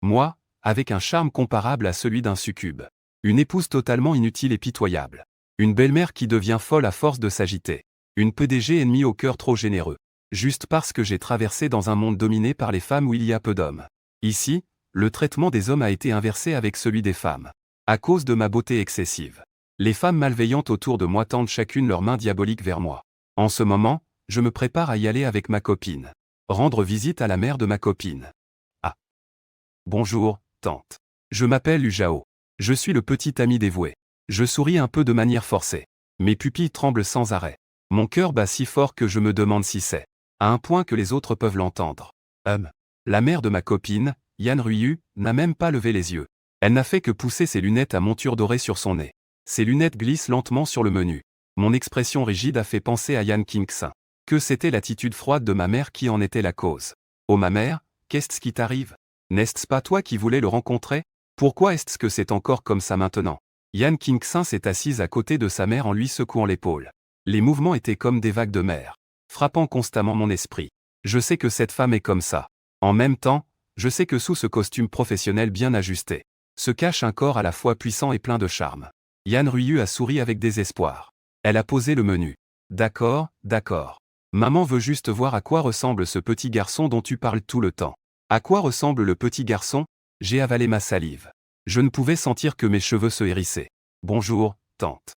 Moi, avec un charme comparable à celui d'un succube. Une épouse totalement inutile et pitoyable. Une belle-mère qui devient folle à force de s'agiter. Une PDG ennemie au cœur trop généreux. Juste parce que j'ai traversé dans un monde dominé par les femmes où il y a peu d'hommes. Ici, le traitement des hommes a été inversé avec celui des femmes. À cause de ma beauté excessive. Les femmes malveillantes autour de moi tendent chacune leurs mains diaboliques vers moi. En ce moment, je me prépare à y aller avec ma copine. Rendre visite à la mère de ma copine. Ah. Bonjour, tante. Je m'appelle Ujao. Je suis le petit ami dévoué. Je souris un peu de manière forcée. Mes pupilles tremblent sans arrêt. Mon cœur bat si fort que je me demande si c'est, à un point que les autres peuvent l'entendre. La mère de ma copine, Yan Ruiyu, n'a même pas levé les yeux. Elle n'a fait que pousser ses lunettes à monture dorée sur son nez. Ses lunettes glissent lentement sur le menu. Mon expression rigide a fait penser à Yan Kingsin. Que c'était l'attitude froide de ma mère qui en était la cause. Oh ma mère, qu'est-ce qui t'arrive? N'est-ce pas toi qui voulais le rencontrer? Pourquoi est-ce que c'est encore comme ça maintenant? Yan Kingsin s'est assise à côté de sa mère en lui secouant l'épaule. Les mouvements étaient comme des vagues de mer, frappant constamment mon esprit. Je sais que cette femme est comme ça. En même temps, je sais que sous ce costume professionnel bien ajusté, se cache un corps à la fois puissant et plein de charme. Yan Ruiyu a souri avec désespoir. Elle a posé le menu. D'accord, d'accord. Maman veut juste voir à quoi ressemble ce petit garçon dont tu parles tout le temps. À quoi ressemble le petit garçon? J'ai avalé ma salive. Je ne pouvais sentir que mes cheveux se hérissaient. Bonjour, tante.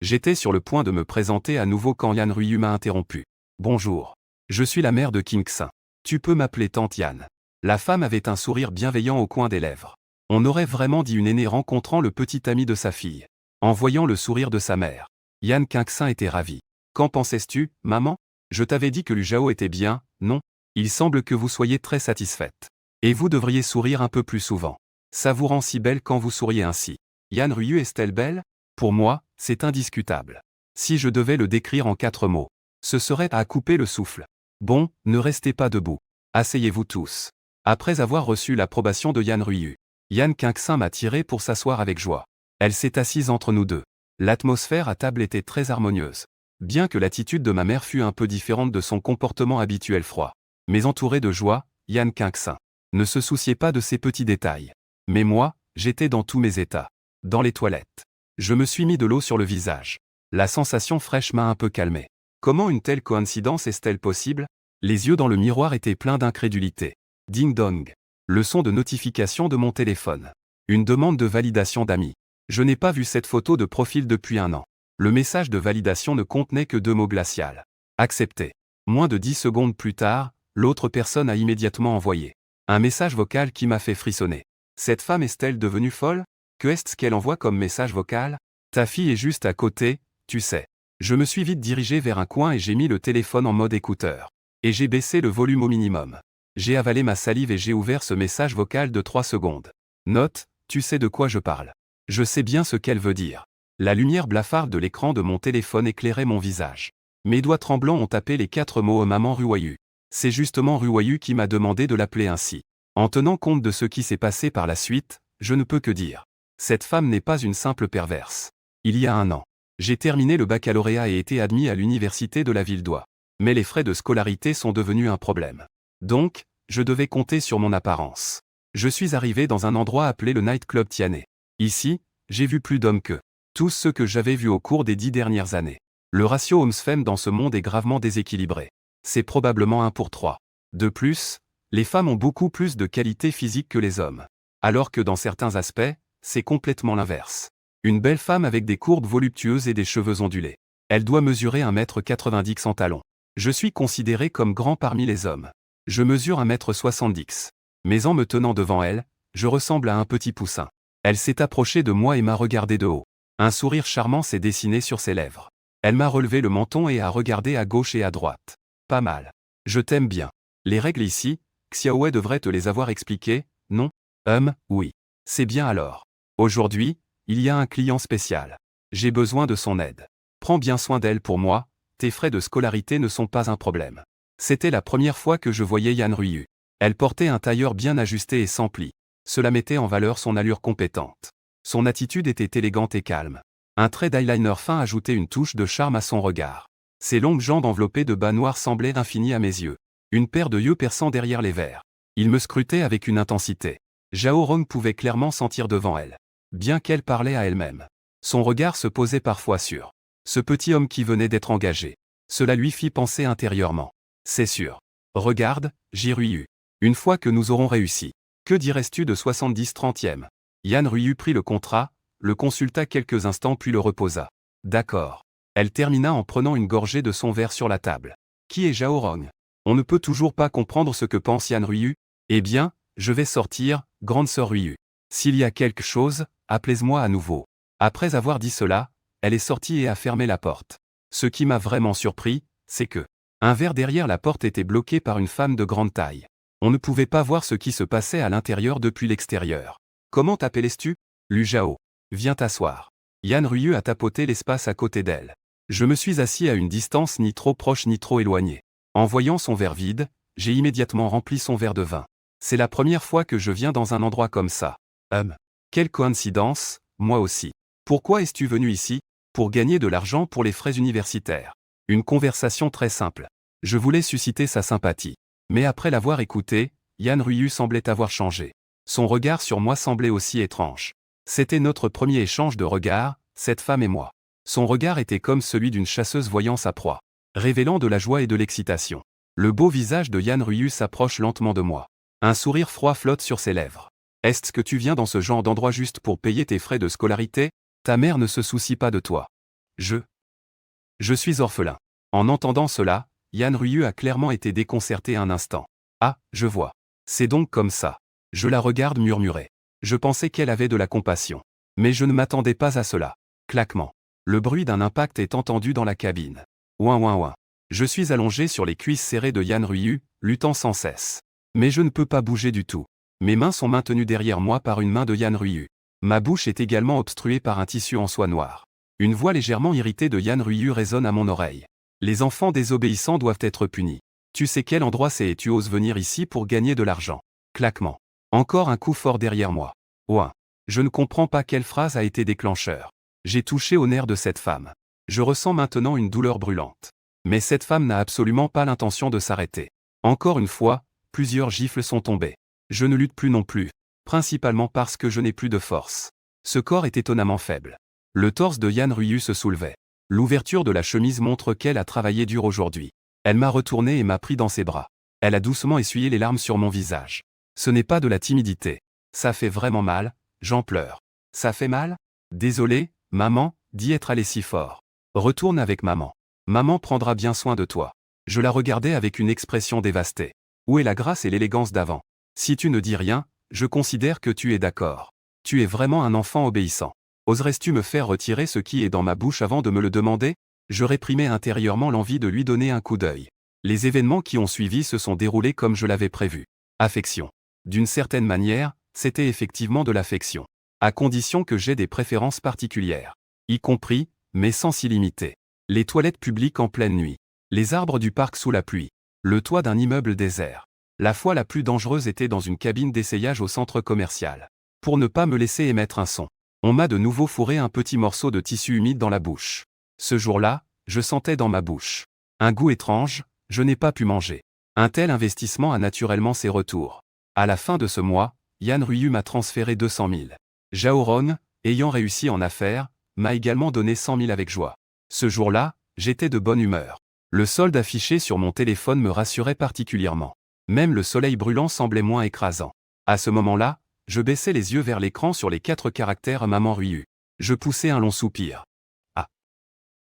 J'étais sur le point de me présenter à nouveau quand Yan Ruiyu m'a interrompu. Bonjour. Je suis la mère de Kingsin. Tu peux m'appeler tante Yan. La femme avait un sourire bienveillant au coin des lèvres. On aurait vraiment dit une aînée rencontrant le petit ami de sa fille. En voyant le sourire de sa mère, Yan Kingsin était ravi. Qu'en pensais-tu, maman? Je t'avais dit que l'Ujao était bien, non? Il semble que vous soyez très satisfaite. Et vous devriez sourire un peu plus souvent. Ça vous rend si belle quand vous souriez ainsi. Yan Ruiyu est-elle belle? Pour moi, c'est indiscutable. Si je devais le décrire en 4 mots, ce serait à couper le souffle. Bon, ne restez pas debout. Asseyez-vous tous. Après avoir reçu l'approbation de Yan Ruiyu, Yan Kingsin m'a tiré pour s'asseoir avec joie. Elle s'est assise entre nous deux. L'atmosphère à table était très harmonieuse. Bien que l'attitude de ma mère fût un peu différente de son comportement habituel froid. Mais entouré de joie, Yan Kingsin ne se souciait pas de ces petits détails. Mais moi, j'étais dans tous mes états. Dans les toilettes. Je me suis mis de l'eau sur le visage. La sensation fraîche m'a un peu calmé. Comment une telle coïncidence est-elle possible? Les yeux dans le miroir étaient pleins d'incrédulité. Ding dong. Le son de notification de mon téléphone. Une demande de validation d'amis. Je n'ai pas vu cette photo de profil depuis 1 an. Le message de validation ne contenait que 2 mots glacial. Accepté. Moins de 10 secondes plus tard, l'autre personne a immédiatement envoyé un message vocal qui m'a fait frissonner. Cette femme est-elle devenue folle? Que est-ce qu'elle envoie comme message vocal? Ta fille est juste à côté, tu sais. Je me suis vite dirigé vers un coin et j'ai mis le téléphone en mode écouteur. Et j'ai baissé le volume au minimum. J'ai avalé ma salive et j'ai ouvert ce message vocal de 3 secondes. Note, tu sais de quoi je parle. Je sais bien ce qu'elle veut dire. La lumière blafarde de l'écran de mon téléphone éclairait mon visage. Mes doigts tremblants ont tapé les 4 mots maman Ruiyu. C'est justement Ruiyu qui m'a demandé de l'appeler ainsi. En tenant compte de ce qui s'est passé par la suite, je ne peux que dire. Cette femme n'est pas une simple perverse. Il y a 1 an, j'ai terminé le baccalauréat et été admis à l'université de la ville d'Oie. Mais les frais de scolarité sont devenus un problème. Donc, je devais compter sur mon apparence. Je suis arrivé dans un endroit appelé le Night Club Tiané. Ici, j'ai vu plus d'hommes que tous ceux que j'avais vus au cours des 10 dernières années. Le ratio hommes-femmes dans ce monde est gravement déséquilibré. C'est probablement 1 pour 3. De plus, les femmes ont beaucoup plus de qualités physiques que les hommes. Alors que dans certains aspects, c'est complètement l'inverse. Une belle femme avec des courbes voluptueuses et des cheveux ondulés. Elle doit mesurer 1,90 m en talons. Je suis considéré comme grand parmi les hommes. Je mesure 1,70 m. Mais en me tenant devant elle, je ressemble à un petit poussin. Elle s'est approchée de moi et m'a regardé de haut. Un sourire charmant s'est dessiné sur ses lèvres. Elle m'a relevé le menton et a regardé à gauche et à droite. Pas mal. Je t'aime bien. Les règles ici, Xiaowei devrait te les avoir expliquées, non? Oui. C'est bien alors. Aujourd'hui, il y a un client spécial. J'ai besoin de son aide. Prends bien soin d'elle pour moi, tes frais de scolarité ne sont pas un problème. C'était la première fois que je voyais Yan Ruiyu. Elle portait un tailleur bien ajusté et sans plis. Cela mettait en valeur son allure compétente. Son attitude était élégante et calme. Un trait d'eyeliner fin ajoutait une touche de charme à son regard. Ses longues jambes enveloppées de bas noirs semblaient infinies à mes yeux. Une paire de yeux perçants derrière les verres. Il me scrutait avec une intensité. Zhao Rong pouvait clairement sentir devant elle. Bien qu'elle parlait à elle-même. Son regard se posait parfois sur ce petit homme qui venait d'être engagé. Cela lui fit penser intérieurement. C'est sûr. Regarde, Ji-Rui. Une fois que nous aurons réussi. Que dirais-tu de 70/30e? Yan Ryu prit le contrat, le consulta quelques instants puis le reposa. D'accord. Elle termina en prenant une gorgée de son verre sur la table. Qui est Zhao Rong? On ne peut toujours pas comprendre ce que pense Yan Ryu. Eh bien, je vais sortir, grande sœur Ryu. S'il y a quelque chose, appelez-moi à nouveau. Après avoir dit cela, elle est sortie et a fermé la porte. Ce qui m'a vraiment surpris, c'est que un verre derrière la porte était bloqué par une femme de grande taille. On ne pouvait pas voir ce qui se passait à l'intérieur depuis l'extérieur. Comment t'appelles-tu? Lu Zhao. Viens t'asseoir. Yan Ryu a tapoté l'espace à côté d'elle. Je me suis assis à une distance ni trop proche ni trop éloignée. En voyant son verre vide, j'ai immédiatement rempli son verre de vin. C'est la première fois que je viens dans un endroit comme ça. Quelle coïncidence, moi aussi. Pourquoi es-tu venu ici? Pour gagner de l'argent pour les frais universitaires. Une conversation très simple. Je voulais susciter sa sympathie. Mais après l'avoir écouté, Yan Ryu semblait avoir changé. Son regard sur moi semblait aussi étrange. C'était notre premier échange de regards, cette femme et moi. Son regard était comme celui d'une chasseuse voyant sa proie, révélant de la joie et de l'excitation. Le beau visage de Yan Ryu s'approche lentement de moi. Un sourire froid flotte sur ses lèvres. Est-ce que tu viens dans ce genre d'endroit juste pour payer tes frais de scolarité? Ta mère ne se soucie pas de toi. Je suis orphelin. En entendant cela, Yan Ryu a clairement été déconcerté un instant. Ah, je vois. C'est donc comme ça. Je la regarde murmurer. Je pensais qu'elle avait de la compassion. Mais je ne m'attendais pas à cela. Claquement. Le bruit d'un impact est entendu dans la cabine. Ouin ouin ouin. Je suis allongé sur les cuisses serrées de Yan Ryu, luttant sans cesse. Mais je ne peux pas bouger du tout. Mes mains sont maintenues derrière moi par une main de Yan Ryu. Ma bouche est également obstruée par un tissu en soie noire. Une voix légèrement irritée de Yan Ryu résonne à mon oreille. Les enfants désobéissants doivent être punis. Tu sais quel endroit c'est et tu oses venir ici pour gagner de l'argent. Claquement. Encore un coup fort derrière moi. Ouin. Je ne comprends pas quelle phrase a été déclencheur. J'ai touché au nerf de cette femme. Je ressens maintenant une douleur brûlante. Mais cette femme n'a absolument pas l'intention de s'arrêter. Encore une fois, plusieurs gifles sont tombées. Je ne lutte plus non plus. Principalement parce que je n'ai plus de force. Ce corps est étonnamment faible. Le torse de Yan Ryu se soulevait. L'ouverture de la chemise montre qu'elle a travaillé dur aujourd'hui. Elle m'a retourné et m'a pris dans ses bras. Elle a doucement essuyé les larmes sur mon visage. Ce n'est pas de la timidité. Ça fait vraiment mal, j'en pleure. Ça fait mal? Désolé, maman, dis être allé si fort. Retourne avec maman. Maman prendra bien soin de toi. Je la regardais avec une expression dévastée. Où est la grâce et l'élégance d'avant? Si tu ne dis rien, je considère que tu es d'accord. Tu es vraiment un enfant obéissant. Oserais-tu me faire retirer ce qui est dans ma bouche avant de me le demander? Je réprimais intérieurement l'envie de lui donner un coup d'œil. Les événements qui ont suivi se sont déroulés comme je l'avais prévu. Affection. D'une certaine manière, c'était effectivement de l'affection. À condition que j'aie des préférences particulières. Y compris, mais sans s'illimiter. Les toilettes publiques en pleine nuit. Les arbres du parc sous la pluie. Le toit d'un immeuble désert. La fois la plus dangereuse était dans une cabine d'essayage au centre commercial. Pour ne pas me laisser émettre un son. On m'a de nouveau fourré un petit morceau de tissu humide dans la bouche. Ce jour-là, je sentais dans ma bouche un goût étrange, je n'ai pas pu manger. Un tel investissement a naturellement ses retours. À la fin de ce mois, Yan Ryu m'a transféré 200 000. Zhao Rong, ayant réussi en affaires, m'a également donné 100 000 avec joie. Ce jour-là, j'étais de bonne humeur. Le solde affiché sur mon téléphone me rassurait particulièrement. Même le soleil brûlant semblait moins écrasant. À ce moment-là, je baissais les yeux vers l'écran sur les 4 caractères Maman Ryu. Je poussai un long soupir. Ah.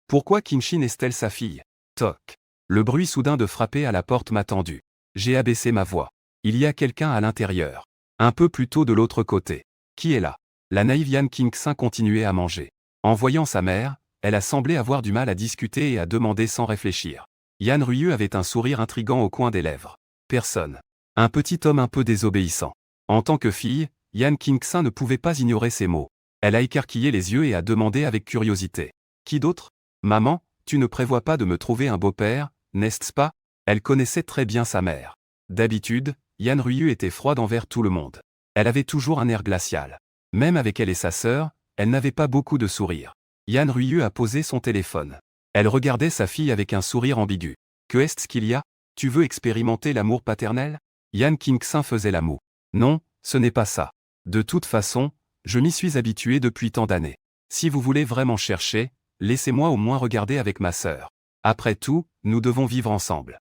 Pourquoi Kinshin est-elle sa fille? Toc. Le bruit soudain de frapper à la porte m'a tendu. J'ai abaissé ma voix. Il y a quelqu'un à l'intérieur. Un peu plus tôt de l'autre côté. Qui est là? La naïve Yan Kingxin continuait à manger. En voyant sa mère, elle a semblé avoir du mal à discuter et à demander sans réfléchir. Yan Ryu avait un sourire intrigant au coin des lèvres. Personne. Un petit homme un peu désobéissant. En tant que fille, Yan Kingxin ne pouvait pas ignorer ces mots. Elle a écarquillé les yeux et a demandé avec curiosité. Qui d'autre? Maman, tu ne prévois pas de me trouver un beau-père, n'est-ce pas? Elle connaissait très bien sa mère. D'habitude, Yan Ryu était froide envers tout le monde. Elle avait toujours un air glacial. Même avec elle et sa sœur, elle n'avait pas beaucoup de sourire. Yan Ryu a posé son téléphone. Elle regardait sa fille avec un sourire ambigu. Que est-ce qu'il y a? Tu veux expérimenter l'amour paternel? Yan Qingxin faisait la moue. Non, ce n'est pas ça. De toute façon, je m'y suis habitué depuis tant d'années. Si vous voulez vraiment chercher, laissez-moi au moins regarder avec ma sœur. Après tout, nous devons vivre ensemble.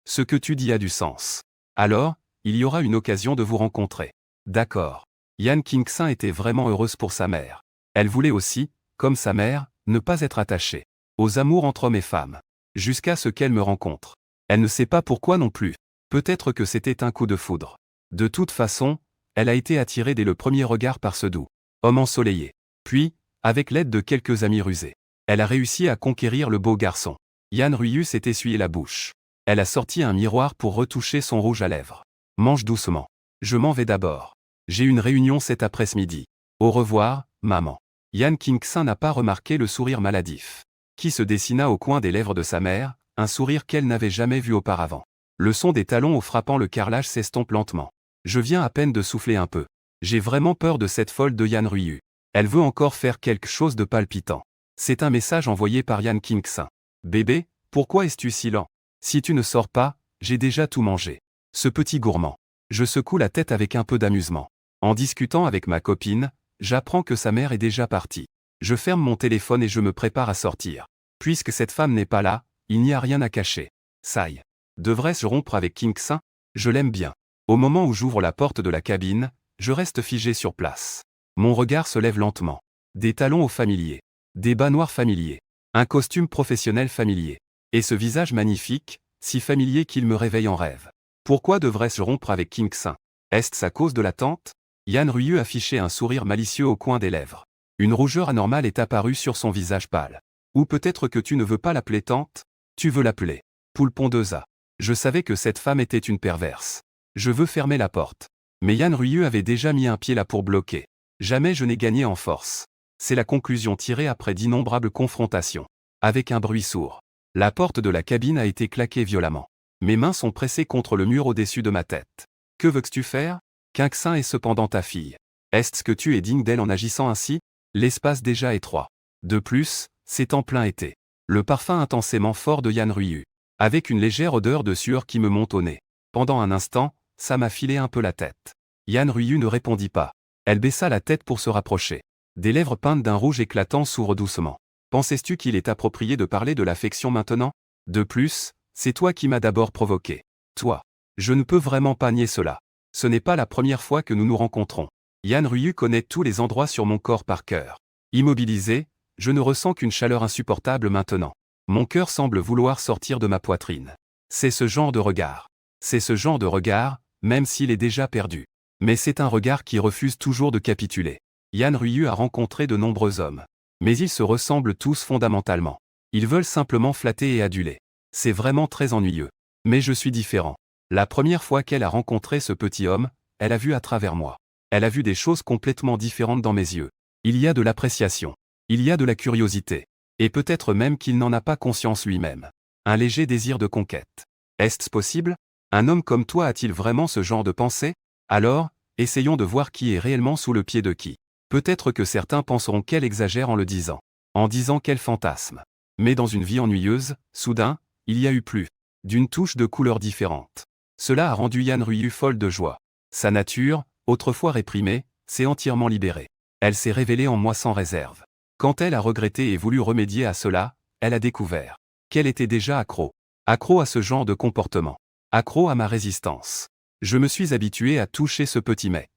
Ce que tu dis a du sens. Alors, il y aura une occasion de vous rencontrer. D'accord. Yan Qingxin était vraiment heureuse pour sa mère. Elle voulait aussi, comme sa mère, ne pas être attachée aux amours entre hommes et femmes. Jusqu'à ce qu'elle me rencontre. Elle ne sait pas pourquoi non plus. Peut-être que c'était un coup de foudre. De toute façon, elle a été attirée dès le premier regard par ce doux homme ensoleillé. Puis, avec l'aide de quelques amis rusés, elle a réussi à conquérir le beau garçon. Yan Ruiyu s'est essuyé la bouche. Elle a sorti un miroir pour retoucher son rouge à lèvres. Mange doucement. Je m'en vais d'abord. J'ai une réunion cet après-midi. Au revoir, maman. Yan Qingxin n'a pas remarqué le sourire maladif qui se dessina au coin des lèvres de sa mère, un sourire qu'elle n'avait jamais vu auparavant. Le son des talons au frappant le carrelage s'estompe lentement. Je viens à peine de souffler un peu. J'ai vraiment peur de cette folle de Yan Ruiyu. Elle veut encore faire quelque chose de palpitant. C'est un message envoyé par Yan Qingxin. Bébé, pourquoi es-tu si lent? Si tu ne sors pas, j'ai déjà tout mangé. Ce petit gourmand. Je secoue la tête avec un peu d'amusement. En discutant avec ma copine, j'apprends que sa mère est déjà partie. Je ferme mon téléphone et je me prépare à sortir. Puisque cette femme n'est pas là, il n'y a rien à cacher. Saï. Devrais-je rompre avec Qingxin? Je l'aime bien. Au moment où j'ouvre la porte de la cabine, je reste figé sur place. Mon regard se lève lentement. Des talons aux familiers. Des bas noirs familiers. Un costume professionnel familier. Et ce visage magnifique, si familier qu'il me réveille en rêve. Pourquoi devrais-je rompre avec Qingxin? Est-ce à cause de l'attente? Yan Ruiyu affichait un sourire malicieux au coin des lèvres. Une rougeur anormale est apparue sur son visage pâle. Ou peut-être que tu ne veux pas l'appeler tante? Tu veux l'appeler Poulpon 2A. Je savais que cette femme était une perverse. Je veux fermer la porte. Mais Yan Ruiyu avait déjà mis un pied là pour bloquer. Jamais je n'ai gagné en force. C'est la conclusion tirée après d'innombrables confrontations. Avec un bruit sourd. La porte de la cabine a été claquée violemment. Mes mains sont pressées contre le mur au-dessus de ma tête. Que veux-tu faire? Qingxin est cependant ta fille. Est-ce que tu es digne d'elle en agissant ainsi? L'espace déjà étroit. De plus, c'est en plein été. Le parfum intensément fort de Yan Ruiyu. Avec une légère odeur de sueur qui me monte au nez. Pendant un instant, ça m'a filé un peu la tête. Yan Ruiyu ne répondit pas. Elle baissa la tête pour se rapprocher. Des lèvres peintes d'un rouge éclatant s'ouvrent doucement. Penses-tu qu'il est approprié de parler de l'affection maintenant? De plus, c'est toi qui m'as d'abord provoqué. Toi. Je ne peux vraiment pas nier cela. Ce n'est pas la première fois que nous nous rencontrons. Yan Ruiyu connaît tous les endroits sur mon corps par cœur. Immobilisé, je ne ressens qu'une chaleur insupportable maintenant. Mon cœur semble vouloir sortir de ma poitrine. C'est ce genre de regard. C'est ce genre de regard, même s'il est déjà perdu. Mais c'est un regard qui refuse toujours de capituler. Yan Ruiyu a rencontré de nombreux hommes. Mais ils se ressemblent tous fondamentalement. Ils veulent simplement flatter et aduler. C'est vraiment très ennuyeux. Mais je suis différent. La première fois qu'elle a rencontré ce petit homme, elle a vu à travers moi. Elle a vu des choses complètement différentes dans mes yeux. Il y a de l'appréciation. Il y a de la curiosité. Et peut-être même qu'il n'en a pas conscience lui-même. Un léger désir de conquête. Est-ce possible? Un homme comme toi a-t-il vraiment ce genre de pensée? Alors, essayons de voir qui est réellement sous le pied de qui. Peut-être que certains penseront qu'elle exagère en le disant. En disant qu'elle fantasme. Mais dans une vie ennuyeuse, soudain, il y a eu plus d'une touche de couleurs différentes. Cela a rendu Yan Ruiyu folle de joie. Sa nature, autrefois réprimée, s'est entièrement libérée. Elle s'est révélée en moi sans réserve. Quand elle a regretté et voulu remédier à cela, elle a découvert qu'elle était déjà accro. Accro à ce genre de comportement. Accro à ma résistance. Je me suis habitué à toucher ce petit mec.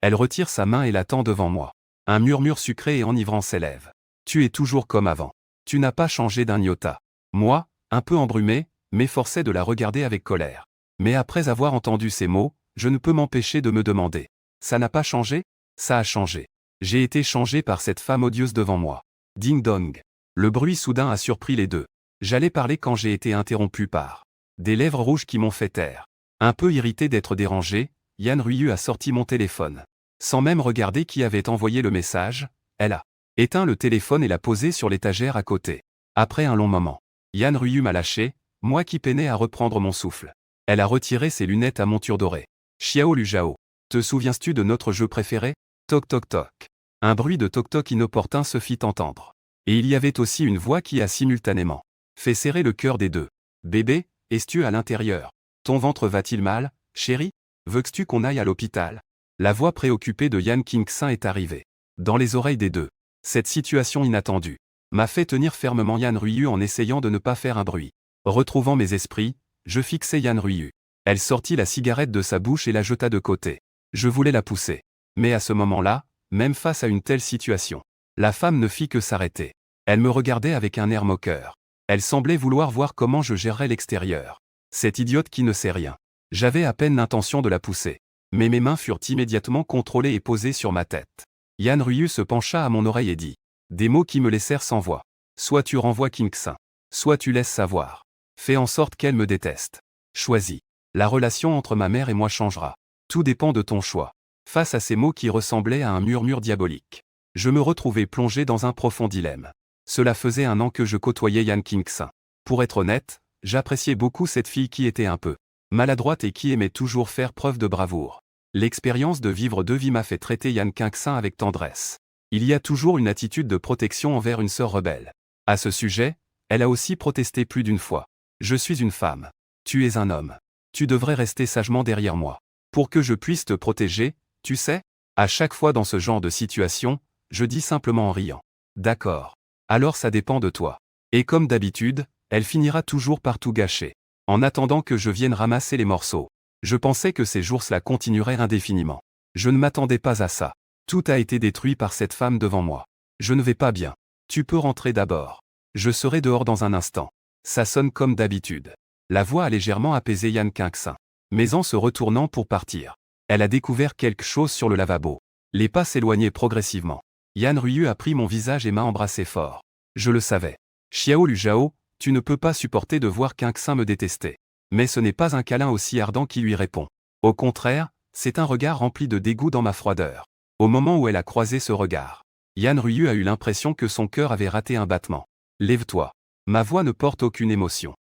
Elle retire sa main et l'attend devant moi. Un murmure sucré et enivrant s'élève. Tu es toujours comme avant. Tu n'as pas changé d'un iota. Moi, un peu embrumé, m'efforçais de la regarder avec colère. Mais après avoir entendu ces mots, je ne peux m'empêcher de me demander. Ça n'a pas changé? Ça a changé. J'ai été changé par cette femme odieuse devant moi. Ding dong. Le bruit soudain a surpris les deux. J'allais parler quand j'ai été interrompu par des lèvres rouges qui m'ont fait taire. Un peu irrité d'être dérangé, Yan Ruiyu a sorti mon téléphone. Sans même regarder qui avait envoyé le message, elle a éteint le téléphone et l'a posé sur l'étagère à côté. Après un long moment, Yan Ruiyu m'a lâché, moi qui peinais à reprendre mon souffle. Elle a retiré ses lunettes à monture dorée. Xiao Lu Zhao. Te souviens-tu de notre jeu préféré? Toc toc toc. Un bruit de toc toc inopportun se fit entendre. Et il y avait aussi une voix qui a simultanément fait serrer le cœur des deux. Bébé, es-tu à l'intérieur? Ton ventre va-t-il mal? Chérie, veux-tu qu'on aille à l'hôpital? La voix préoccupée de Yan King-san est arrivée. Dans les oreilles des deux. Cette situation inattendue m'a fait tenir fermement Yan Ruiyu en essayant de ne pas faire un bruit. Retrouvant mes esprits, je fixai Yan Ruiyu. Elle sortit la cigarette de sa bouche et la jeta de côté. Je voulais la pousser. Mais à ce moment-là, même face à une telle situation, la femme ne fit que s'arrêter. Elle me regardait avec un air moqueur. Elle semblait vouloir voir comment je gérerais l'extérieur. Cette idiote qui ne sait rien. J'avais à peine l'intention de la pousser. Mais mes mains furent immédiatement contrôlées et posées sur ma tête. Yan Ruiyu se pencha à mon oreille et dit des mots qui me laissèrent sans voix. Soit tu renvoies King-san, soit tu laisses savoir. Fais en sorte qu'elle me déteste. Choisis. La relation entre ma mère et moi changera. Tout dépend de ton choix. Face à ces mots qui ressemblaient à un murmure diabolique, je me retrouvais plongé dans un profond dilemme. Cela faisait 1 an que je côtoyais Yan King-san. Pour être honnête, j'appréciais beaucoup cette fille qui était un peu maladroite et qui aimait toujours faire preuve de bravoure. L'expérience de vivre 2 vies m'a fait traiter Yan King-san avec tendresse. Il y a toujours une attitude de protection envers une sœur rebelle. À ce sujet, elle a aussi protesté plus d'une fois. Je suis une femme. Tu es un homme. Tu devrais rester sagement derrière moi. Pour que je puisse te protéger, tu sais? À chaque fois dans ce genre de situation, je dis simplement en riant. D'accord. Alors ça dépend de toi. Et comme d'habitude, elle finira toujours par tout gâcher. En attendant que je vienne ramasser les morceaux. Je pensais que ces jours-là continueraient indéfiniment. Je ne m'attendais pas à ça. Tout a été détruit par cette femme devant moi. Je ne vais pas bien. Tu peux rentrer d'abord. Je serai dehors dans un instant. Ça sonne comme d'habitude. La voix a légèrement apaisé Yan King-san. Mais en se retournant pour partir, elle a découvert quelque chose sur le lavabo. Les pas s'éloignaient progressivement. Yan Ruiyu a pris mon visage et m'a embrassé fort. Je le savais. Xiao Lujao, tu ne peux pas supporter de voir King-san me détester. Mais ce n'est pas un câlin aussi ardent qui lui répond. Au contraire, c'est un regard rempli de dégoût dans ma froideur. Au moment où elle a croisé ce regard, Yan Ruiyu a eu l'impression que son cœur avait raté un battement. Lève-toi. Ma voix ne porte aucune émotion.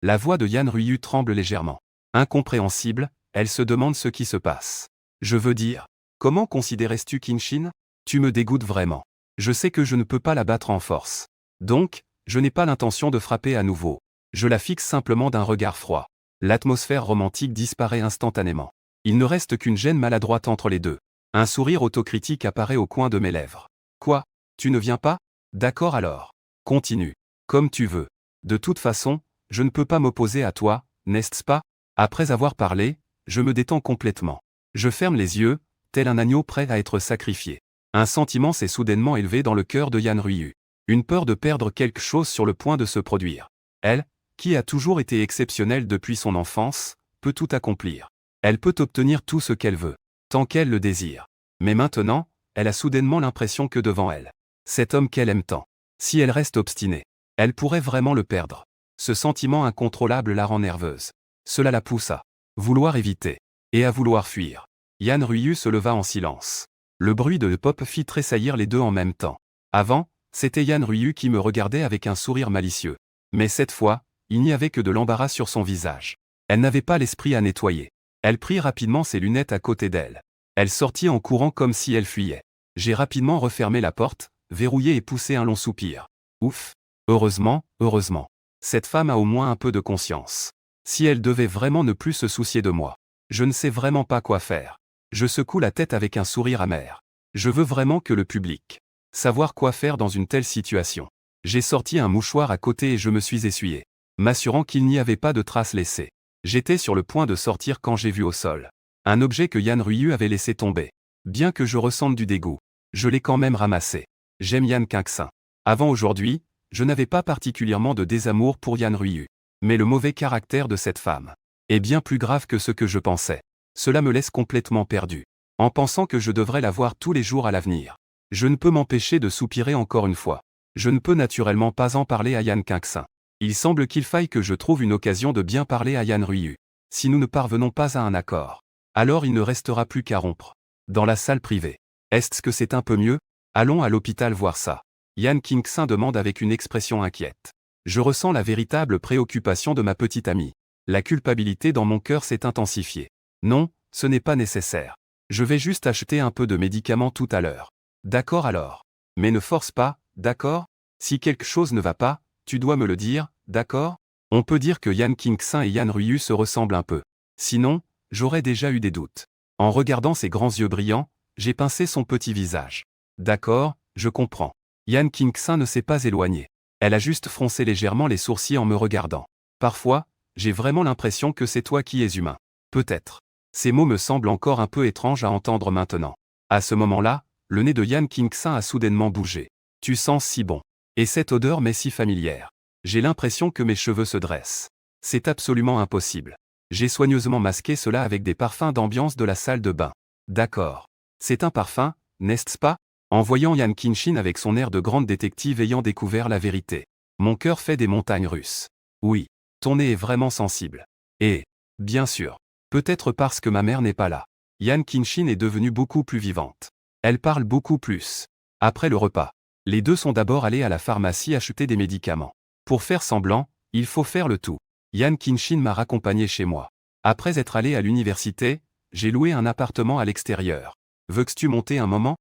La voix de Yan Ruiyu tremble légèrement. Incompréhensible, elle se demande ce qui se passe. Je veux dire, comment considérais-tu Kinshin? Tu me dégoûtes vraiment. Je sais que je ne peux pas la battre en force. Donc, je n'ai pas l'intention de frapper à nouveau. Je la fixe simplement d'un regard froid. L'atmosphère romantique disparaît instantanément. Il ne reste qu'une gêne maladroite entre les deux. Un sourire autocritique apparaît au coin de mes lèvres. Quoi? Tu ne viens pas? D'accord alors. Continue. Comme tu veux. De toute façon, je ne peux pas m'opposer à toi, n'est-ce pas? Après avoir parlé, je me détends complètement. Je ferme les yeux, tel un agneau prêt à être sacrifié. Un sentiment s'est soudainement élevé dans le cœur de Yan Ruiyu. Une peur de perdre quelque chose sur le point de se produire. Elle, qui a toujours été exceptionnelle depuis son enfance, peut tout accomplir. Elle peut obtenir tout ce qu'elle veut, tant qu'elle le désire. Mais maintenant, elle a soudainement l'impression que devant elle, cet homme qu'elle aime tant. Si elle reste obstinée, elle pourrait vraiment le perdre. Ce sentiment incontrôlable la rend nerveuse. Cela la pousse à vouloir éviter et à vouloir fuir. Yan Ruiyu se leva en silence. Le bruit de pop fit tressaillir les deux en même temps. Avant, c'était Yan Ruiyu qui me regardait avec un sourire malicieux. Mais cette fois, il n'y avait que de l'embarras sur son visage. Elle n'avait pas l'esprit à nettoyer. Elle prit rapidement ses lunettes à côté d'elle. Elle sortit en courant comme si elle fuyait. J'ai rapidement refermé la porte, verrouillé et poussé un long soupir. Ouf. Heureusement, heureusement. Cette femme a au moins un peu de conscience. Si elle devait vraiment ne plus se soucier de moi, je ne sais vraiment pas quoi faire. Je secoue la tête avec un sourire amer. Je veux vraiment que le public savoir quoi faire dans une telle situation. J'ai sorti un mouchoir à côté et je me suis essuyé, m'assurant qu'il n'y avait pas de traces laissées. J'étais sur le point de sortir quand j'ai vu au sol un objet que Yan Ruiyu avait laissé tomber. Bien que je ressente du dégoût, je l'ai quand même ramassé. J'aime Yan King-san. Avant aujourd'hui, je n'avais pas particulièrement de désamour pour Yan Ruiyu. Mais le mauvais caractère de cette femme est bien plus grave que ce que je pensais. Cela me laisse complètement perdu. En pensant que je devrais la voir tous les jours à l'avenir, je ne peux m'empêcher de soupirer encore une fois. Je ne peux naturellement pas en parler à Yan King-san. Il semble qu'il faille que je trouve une occasion de bien parler à Yan Ruiyu. Si nous ne parvenons pas à un accord, alors il ne restera plus qu'à rompre. Dans la salle privée. Est-ce que c'est un peu mieux? Allons à l'hôpital voir ça. Yan King-san demande avec une expression inquiète. Je ressens la véritable préoccupation de ma petite amie. La culpabilité dans mon cœur s'est intensifiée. Non, ce n'est pas nécessaire. Je vais juste acheter un peu de médicaments tout à l'heure. D'accord alors. Mais ne force pas, d'accord? Si quelque chose ne va pas, tu dois me le dire, d'accord? On peut dire que Yan King-san et Yan Ruiyu se ressemblent un peu. Sinon, j'aurais déjà eu des doutes. En regardant ses grands yeux brillants, j'ai pincé son petit visage. D'accord, je comprends. Yan Qingxin ne s'est pas éloignée. Elle a juste froncé légèrement les sourcils en me regardant. Parfois, j'ai vraiment l'impression que c'est toi qui es humain. Peut-être. Ces mots me semblent encore un peu étranges à entendre maintenant. À ce moment-là, le nez de Yan Qingxin a soudainement bougé. Tu sens si bon. Et cette odeur m'est si familière. J'ai l'impression que mes cheveux se dressent. C'est absolument impossible. J'ai soigneusement masqué cela avec des parfums d'ambiance de la salle de bain. D'accord. C'est un parfum, n'est-ce pas? En voyant Yan Qingxin avec son air de grande détective ayant découvert la vérité. Mon cœur fait des montagnes russes. Oui. Ton nez est vraiment sensible. Et, bien sûr, peut-être parce que ma mère n'est pas là. Yan Qingxin est devenue beaucoup plus vivante. Elle parle beaucoup plus. Après le repas, les deux sont d'abord allés à la pharmacie acheter des médicaments. Pour faire semblant, il faut faire le tout. Yan Qingxin m'a raccompagné chez moi. Après être allé à l'université, j'ai loué un appartement à l'extérieur. Veux-tu monter un moment?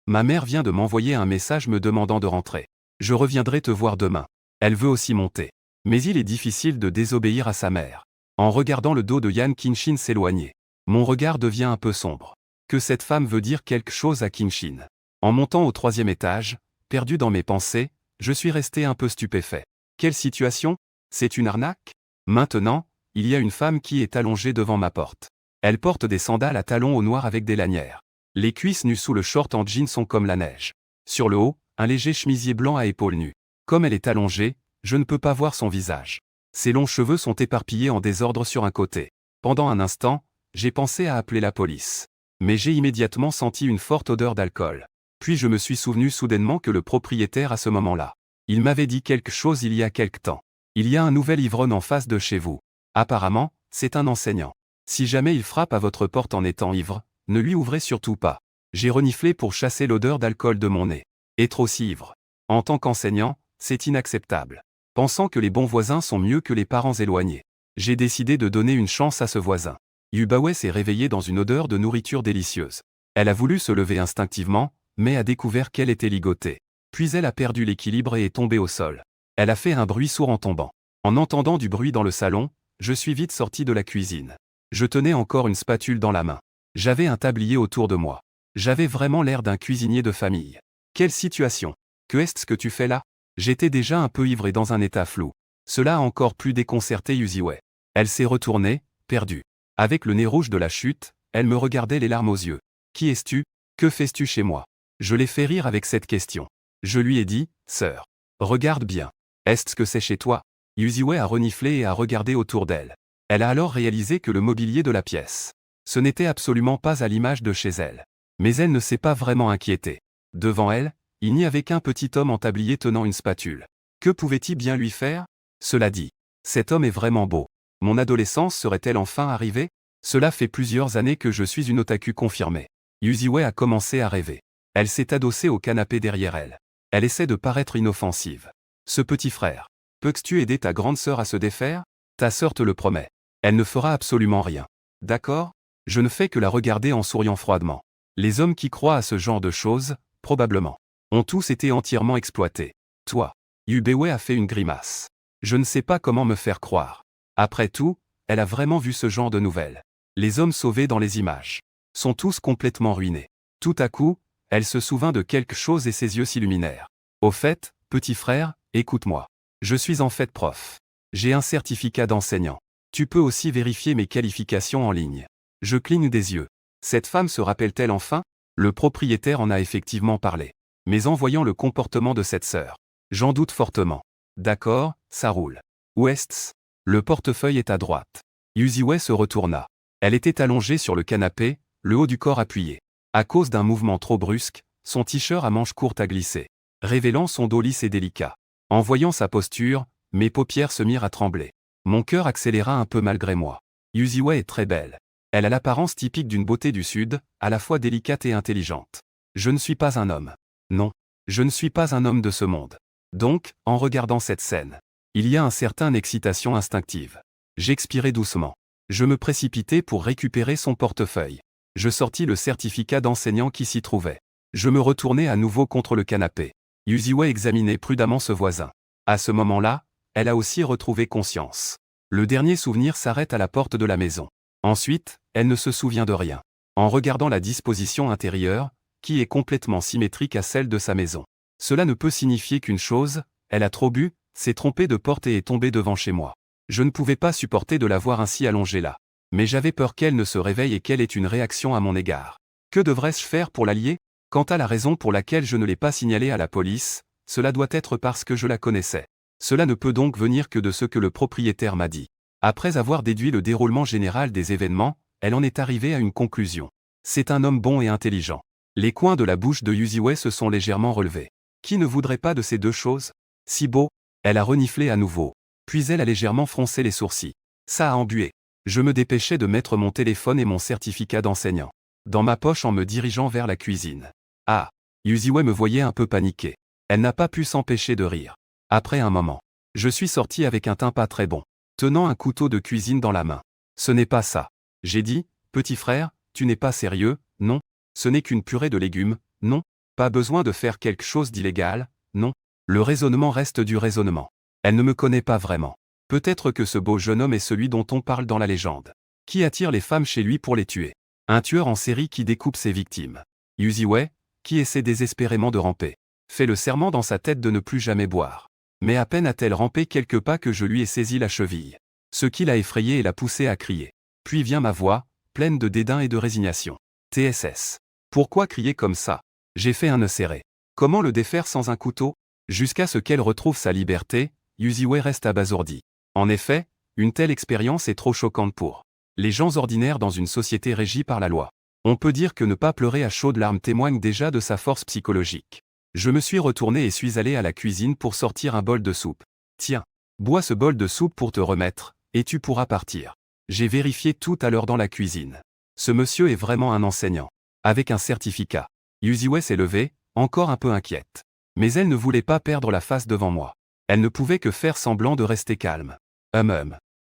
Ma mère vient de m'envoyer un message me demandant de rentrer. Je reviendrai te voir demain. Elle veut aussi monter. Mais il est difficile de désobéir à sa mère. En regardant le dos de Yan Qingxin s'éloigner, mon regard devient un peu sombre. Que cette femme veut dire quelque chose à Qingxin. En montant au 3e étage, perdu dans mes pensées, je suis resté un peu stupéfait. Quelle situation? C'est une arnaque? Maintenant, il y a une femme qui est allongée devant ma porte. Elle porte des sandales à talons au noir avec des lanières. Les cuisses nues sous le short en jean sont comme la neige. Sur le haut, un léger chemisier blanc à épaules nues. Comme elle est allongée, je ne peux pas voir son visage. Ses longs cheveux sont éparpillés en désordre sur un côté. Pendant un instant, j'ai pensé à appeler la police. Mais j'ai immédiatement senti une forte odeur d'alcool. Puis je me suis souvenu soudainement que le propriétaire à ce moment-là. Il m'avait dit quelque chose il y a quelque temps. Il y a un nouvel ivrogne en face de chez vous. Apparemment, c'est un enseignant. Si jamais il frappe à votre porte en étant ivre, ne lui ouvrez surtout pas. J'ai reniflé pour chasser l'odeur d'alcool de mon nez. Être aussi ivre. En tant qu'enseignant, c'est inacceptable. Pensant que les bons voisins sont mieux que les parents éloignés, j'ai décidé de donner une chance à ce voisin. Yubawe s'est réveillée dans une odeur de nourriture délicieuse. Elle a voulu se lever instinctivement, mais a découvert qu'elle était ligotée. Puis elle a perdu l'équilibre et est tombée au sol. Elle a fait un bruit sourd en tombant. En entendant du bruit dans le salon, je suis vite sorti de la cuisine. Je tenais encore une spatule dans la main. J'avais un tablier autour de moi. J'avais vraiment l'air d'un cuisinier de famille. Quelle situation! Que est-ce que tu fais là? J'étais déjà un peu ivre et dans un état flou. Cela a encore plus déconcerté Yuziwei. Elle s'est retournée, perdue. Avec le nez rouge de la chute, elle me regardait les larmes aux yeux. Qui es-tu? Que fais-tu chez moi? Je l'ai fait rire avec cette question. Je lui ai dit, sœur. Regarde bien. Est-ce que c'est chez toi? Yuziwei a reniflé et a regardé autour d'elle. Elle a alors réalisé que le mobilier de la pièce. Ce n'était absolument pas à l'image de chez elle. Mais elle ne s'est pas vraiment inquiétée. Devant elle, il n'y avait qu'un petit homme en tablier tenant une spatule. Que pouvait-il bien lui faire? Cela dit, cet homme est vraiment beau. Mon adolescence serait-elle enfin arrivée? Cela fait plusieurs années que je suis une otaku confirmée. Yuziwei a commencé à rêver. Elle s'est adossée au canapé derrière elle. Elle essaie de paraître inoffensive. Ce petit frère. Peux-tu aider ta grande sœur à se défaire? Ta sœur te le promet. Elle ne fera absolument rien. D'accord? Je ne fais que la regarder en souriant froidement. Les hommes qui croient à ce genre de choses, probablement, ont tous été entièrement exploités. Toi. Yubawe a fait une grimace. Je ne sais pas comment me faire croire. Après tout, elle a vraiment vu ce genre de nouvelles. Les hommes sauvés dans les images sont tous complètement ruinés. Tout à coup, elle se souvint de quelque chose et ses yeux s'illuminèrent. Au fait, petit frère, écoute-moi. Je suis en fait prof. J'ai un certificat d'enseignant. Tu peux aussi vérifier mes qualifications en ligne. Je cligne des yeux. Cette femme se rappelle-t-elle enfin? Le propriétaire en a effectivement parlé. Mais en voyant le comportement de cette sœur, j'en doute fortement. D'accord, ça roule. Où est-ce? Le portefeuille est à droite. Yuziwei se retourna. Elle était allongée sur le canapé, le haut du corps appuyé. À cause d'un mouvement trop brusque, son t-shirt à manches courtes a glissé, révélant son dos lisse et délicat. En voyant sa posture, mes paupières se mirent à trembler. Mon cœur accéléra un peu malgré moi. Yuziwei est très belle. Elle a l'apparence typique d'une beauté du Sud, à la fois délicate et intelligente. Je ne suis pas un homme. Non. Je ne suis pas un homme de ce monde. Donc, en regardant cette scène, il y a un certain excitation instinctive. J'expirai doucement. Je me précipitai pour récupérer son portefeuille. Je sortis le certificat d'enseignant qui s'y trouvait. Je me retournai à nouveau contre le canapé. Yuziwei examinait prudemment ce voisin. À ce moment-là, elle a aussi retrouvé conscience. Le dernier souvenir s'arrête à la porte de la maison. Ensuite, elle ne se souvient de rien. En regardant la disposition intérieure, qui est complètement symétrique à celle de sa maison. Cela ne peut signifier qu'une chose, elle a trop bu, s'est trompée de porte et est tombée devant chez moi. Je ne pouvais pas supporter de la voir ainsi allongée là. Mais j'avais peur qu'elle ne se réveille et qu'elle ait une réaction à mon égard. Que devrais-je faire pour l'allier? Quant à la raison pour laquelle je ne l'ai pas signalée à la police, cela doit être parce que je la connaissais. Cela ne peut donc venir que de ce que le propriétaire m'a dit. Après avoir déduit le déroulement général des événements, elle en est arrivée à une conclusion. C'est un homme bon et intelligent. Les coins de la bouche de Yuzue se sont légèrement relevés. Qui ne voudrait pas de ces deux choses? Si beau. Elle a reniflé à nouveau. Puis elle a légèrement froncé les sourcils. Ça a embué. Je me dépêchais de mettre mon téléphone et mon certificat d'enseignant dans ma poche en me dirigeant vers la cuisine. Ah! Yuzue me voyait un peu paniqué. Elle n'a pas pu s'empêcher de rire. Après un moment, je suis sorti avec un teint pas très bon, tenant un couteau de cuisine dans la main. Ce n'est pas ça. J'ai dit, petit frère, tu n'es pas sérieux, non? Ce n'est qu'une purée de légumes, non? Pas besoin de faire quelque chose d'illégal, non? Le raisonnement reste du raisonnement. Elle ne me connaît pas vraiment. Peut-être que ce beau jeune homme est celui dont on parle dans la légende. Qui attire les femmes chez lui pour les tuer? Un tueur en série qui découpe ses victimes. Yuzue, qui essaie désespérément de ramper, fait le serment dans sa tête de ne plus jamais boire. Mais à peine a-t-elle rampé quelques pas que je lui ai saisi la cheville. Ce qui l'a effrayée et l'a poussée à crier. Puis vient ma voix, pleine de dédain et de résignation. TSS. Pourquoi crier comme ça? J'ai fait un nœud serré. Comment le défaire sans un couteau? Jusqu'à ce qu'elle retrouve sa liberté, Yuzue reste abasourdi. En effet, une telle expérience est trop choquante pour les gens ordinaires dans une société régie par la loi. On peut dire que ne pas pleurer à chaudes larmes témoigne déjà de sa force psychologique. Je me suis retourné et suis allé à la cuisine pour sortir un bol de soupe. Tiens, bois ce bol de soupe pour te remettre, et tu pourras partir. J'ai vérifié tout à l'heure dans la cuisine. Ce monsieur est vraiment un enseignant. Avec un certificat. Yuzue s'est levée, encore un peu inquiète. Mais elle ne voulait pas perdre la face devant moi. Elle ne pouvait que faire semblant de rester calme.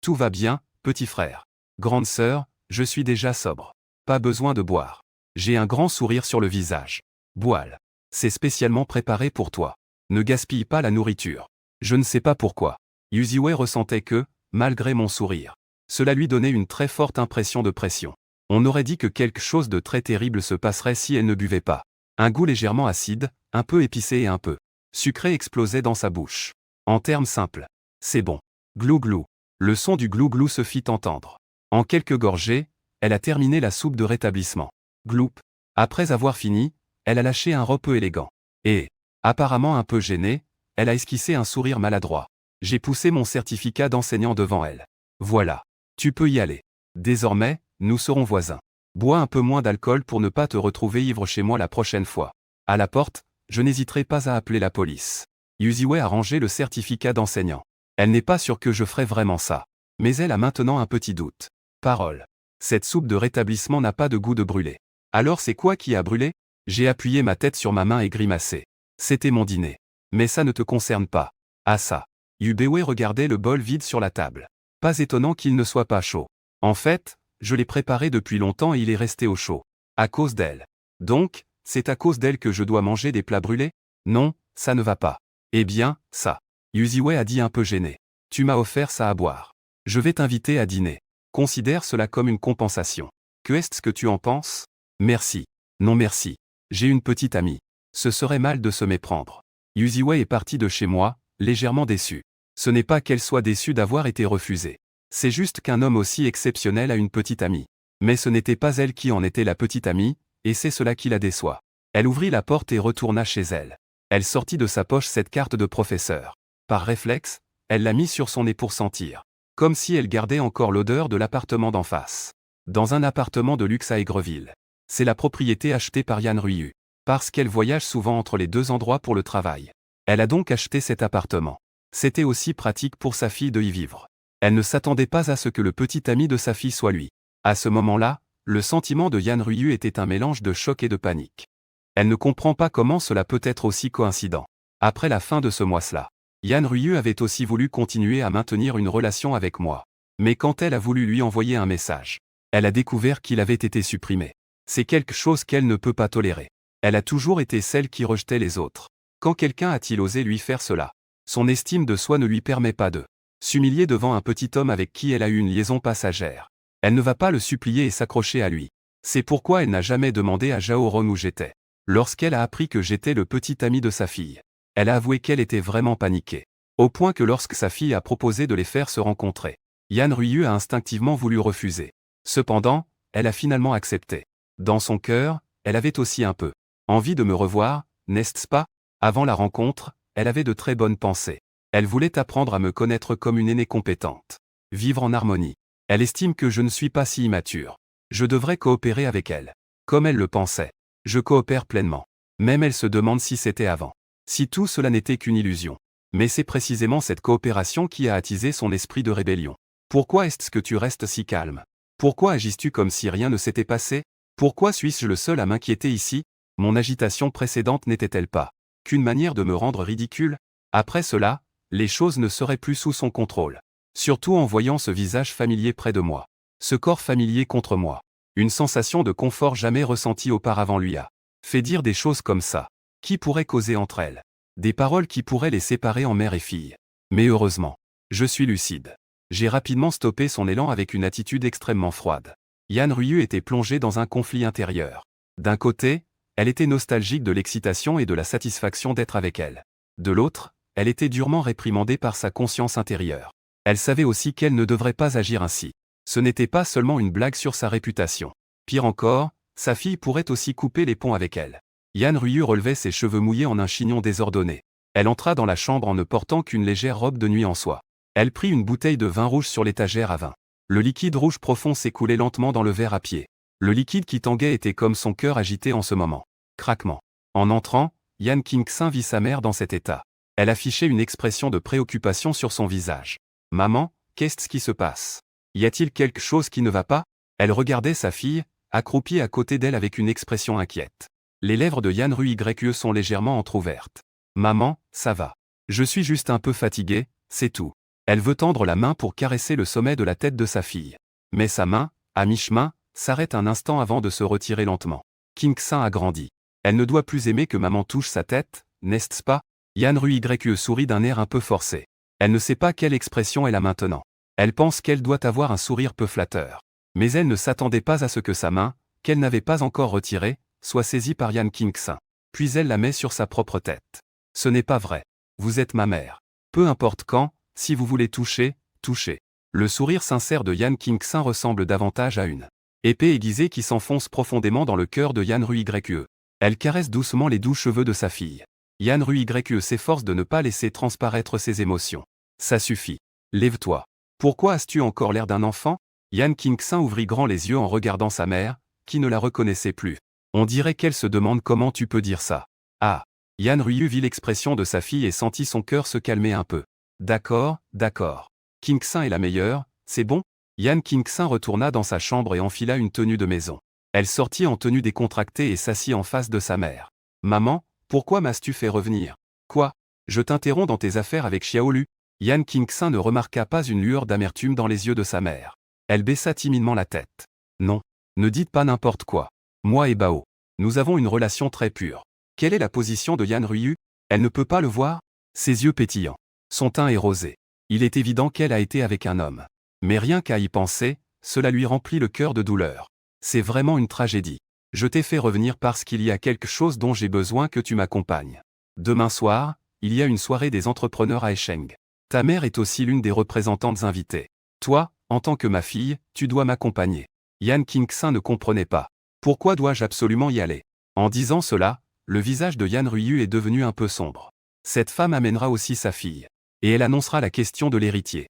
Tout va bien, petit frère. Grande sœur, je suis déjà sobre. Pas besoin de boire. J'ai un grand sourire sur le visage. Boile. C'est spécialement préparé pour toi. Ne gaspille pas la nourriture. Je ne sais pas pourquoi. Yuzue ressentait que, malgré mon sourire, cela lui donnait une très forte impression de pression. On aurait dit que quelque chose de très terrible se passerait si elle ne buvait pas. Un goût légèrement acide, un peu épicé et un peu sucré explosait dans sa bouche. En termes simples, c'est bon. Glou-glou. Le son du glou-glou se fit entendre. En quelques gorgées, elle a terminé la soupe de rétablissement. Gloup. Après avoir fini, elle a lâché un repos élégant. Et, apparemment un peu gênée, elle a esquissé un sourire maladroit. J'ai poussé mon certificat d'enseignant devant elle. Voilà. Tu peux y aller. Désormais, nous serons voisins. Bois un peu moins d'alcool pour ne pas te retrouver ivre chez moi la prochaine fois. À la porte, je n'hésiterai pas à appeler la police. Yuzue a rangé le certificat d'enseignant. Elle n'est pas sûre que je ferai vraiment ça. Mais elle a maintenant un petit doute. Parole. Cette soupe de rétablissement n'a pas de goût de brûlé. Alors c'est quoi qui a brûlé? J'ai appuyé ma tête sur ma main et grimacé. C'était mon dîner. Mais ça ne te concerne pas. Ah ça. Yubei regardait le bol vide sur la table. Pas étonnant qu'il ne soit pas chaud. En fait, je l'ai préparé depuis longtemps et il est resté au chaud. À cause d'elle. Donc, c'est à cause d'elle que je dois manger des plats brûlés? Non, ça ne va pas. Eh bien, ça. Yuzue a dit un peu gêné. Tu m'as offert ça à boire. Je vais t'inviter à dîner. Considère cela comme une compensation. Que est-ce que tu en penses? Merci. Non merci. J'ai une petite amie. Ce serait mal de se méprendre. Yuzue est partie de chez moi, légèrement déçue. Ce n'est pas qu'elle soit déçue d'avoir été refusée. C'est juste qu'un homme aussi exceptionnel a une petite amie. Mais ce n'était pas elle qui en était la petite amie, et c'est cela qui la déçoit. Elle ouvrit la porte et retourna chez elle. Elle sortit de sa poche cette carte de professeur. Par réflexe, elle l'a mise sur son nez pour sentir. Comme si elle gardait encore l'odeur de l'appartement d'en face. Dans un appartement de luxe à Aigreville. C'est la propriété achetée par Yan Ryu. Parce qu'elle voyage souvent entre les deux endroits pour le travail. Elle a donc acheté cet appartement. C'était aussi pratique pour sa fille de y vivre. Elle ne s'attendait pas à ce que le petit ami de sa fille soit lui. À ce moment-là, le sentiment de Yan Ryu était un mélange de choc et de panique. Elle ne comprend pas comment cela peut être aussi coïncident. Après la fin de ce mois-là, Yan Ryu avait aussi voulu continuer à maintenir une relation avec moi. Mais quand elle a voulu lui envoyer un message, elle a découvert qu'il avait été supprimé. C'est quelque chose qu'elle ne peut pas tolérer. Elle a toujours été celle qui rejetait les autres. Quand quelqu'un a-t-il osé lui faire cela? Son estime de soi ne lui permet pas de s'humilier devant un petit homme avec qui elle a eu une liaison passagère. Elle ne va pas le supplier et s'accrocher à lui. C'est pourquoi elle n'a jamais demandé à Jao Ron où j'étais. Lorsqu'elle a appris que j'étais le petit ami de sa fille, elle a avoué qu'elle était vraiment paniquée. Au point que lorsque sa fille a proposé de les faire se rencontrer, Yan Ruiyu a instinctivement voulu refuser. Cependant, elle a finalement accepté. Dans son cœur, elle avait aussi un peu envie de me revoir, n'est-ce pas? Avant la rencontre, elle avait de très bonnes pensées. Elle voulait apprendre à me connaître comme une aînée compétente. Vivre en harmonie. Elle estime que je ne suis pas si immature. Je devrais coopérer avec elle. Comme elle le pensait. Je coopère pleinement. Même elle se demande si c'était avant. Si tout cela n'était qu'une illusion. Mais c'est précisément cette coopération qui a attisé son esprit de rébellion. Pourquoi est-ce que tu restes si calme? Pourquoi agis-tu comme si rien ne s'était passé? Pourquoi suis-je le seul à m'inquiéter ici? Mon agitation précédente n'était-elle pas qu'une manière de me rendre ridicule? Après cela, les choses ne seraient plus sous son contrôle. Surtout en voyant ce visage familier près de moi. Ce corps familier contre moi. Une sensation de confort jamais ressentie auparavant lui a fait dire des choses comme ça. Qui pourrait causer entre elles? Des paroles qui pourraient les séparer en mère et fille. Mais heureusement, je suis lucide. J'ai rapidement stoppé son élan avec une attitude extrêmement froide. Yan Ruiyu était plongée dans un conflit intérieur. D'un côté, elle était nostalgique de l'excitation et de la satisfaction d'être avec elle. De l'autre, elle était durement réprimandée par sa conscience intérieure. Elle savait aussi qu'elle ne devrait pas agir ainsi. Ce n'était pas seulement une blague sur sa réputation. Pire encore, sa fille pourrait aussi couper les ponts avec elle. Yan Ruiyu relevait ses cheveux mouillés en un chignon désordonné. Elle entra dans la chambre en ne portant qu'une légère robe de nuit en soie. Elle prit une bouteille de vin rouge sur l'étagère à vin. Le liquide rouge profond s'écoulait lentement dans le verre à pied. Le liquide qui tanguait était comme son cœur agité en ce moment. Craquement. En entrant, Yan Qingxin vit sa mère dans cet état. Elle affichait une expression de préoccupation sur son visage. « Maman, qu'est-ce qui se passe? Y a-t-il quelque chose qui ne va pas ?» Elle regardait sa fille, accroupie à côté d'elle avec une expression inquiète. Les lèvres de Yan Ruiyu sont légèrement entr'ouvertes. « Maman, ça va. Je suis juste un peu fatiguée, c'est tout. » Elle veut tendre la main pour caresser le sommet de la tête de sa fille. Mais sa main, à mi-chemin, s'arrête un instant avant de se retirer lentement. Qingxin a grandi. Elle ne doit plus aimer que maman touche sa tête, n'est-ce pas? Yan Ruiyu sourit d'un air un peu forcé. Elle ne sait pas quelle expression elle a maintenant. Elle pense qu'elle doit avoir un sourire peu flatteur. Mais elle ne s'attendait pas à ce que sa main, qu'elle n'avait pas encore retirée, soit saisie par Yan Qingxin. Puis elle la met sur sa propre tête. Ce n'est pas vrai. Vous êtes ma mère. Peu importe quand, si vous voulez toucher, touchez. Le sourire sincère de Yan Qingxin ressemble davantage à une épée aiguisée qui s'enfonce profondément dans le cœur de Yan Ruiyu. Elle caresse doucement les doux cheveux de sa fille. Yan Ruiyu s'efforce de ne pas laisser transparaître ses émotions. Ça suffit. Lève-toi. Pourquoi as-tu encore l'air d'un enfant? Yan Qingxin ouvrit grand les yeux en regardant sa mère, qui ne la reconnaissait plus. On dirait qu'elle se demande comment tu peux dire ça. Ah. Yan Ruiyu vit l'expression de sa fille et sentit son cœur se calmer un peu. D'accord, d'accord. Qingxin est la meilleure, c'est bon? Yan Qingxin retourna dans sa chambre et enfila une tenue de maison. Elle sortit en tenue décontractée et s'assit en face de sa mère. Maman, pourquoi m'as-tu fait revenir? Quoi? Je t'interromps dans tes affaires avec Xiaolu? Yan Qingxin ne remarqua pas une lueur d'amertume dans les yeux de sa mère. Elle baissa timidement la tête. Non. Ne dites pas n'importe quoi. Moi et Bao. Nous avons une relation très pure. Quelle est la position de Yan Ruiyu? Elle ne peut pas le voir? Ses yeux pétillants. Son teint est rosé. Il est évident qu'elle a été avec un homme. Mais rien qu'à y penser, cela lui remplit le cœur de douleur. C'est vraiment une tragédie. Je t'ai fait revenir parce qu'il y a quelque chose dont j'ai besoin que tu m'accompagnes. Demain soir, il y a une soirée des entrepreneurs à Esheng. Ta mère est aussi l'une des représentantes invitées. Toi, en tant que ma fille, tu dois m'accompagner. Yan Qingxin ne comprenait pas. Pourquoi dois-je absolument y aller? En disant cela, le visage de Yan Ruiyu est devenu un peu sombre. Cette femme amènera aussi sa fille. Et elle annoncera la question de l'héritier.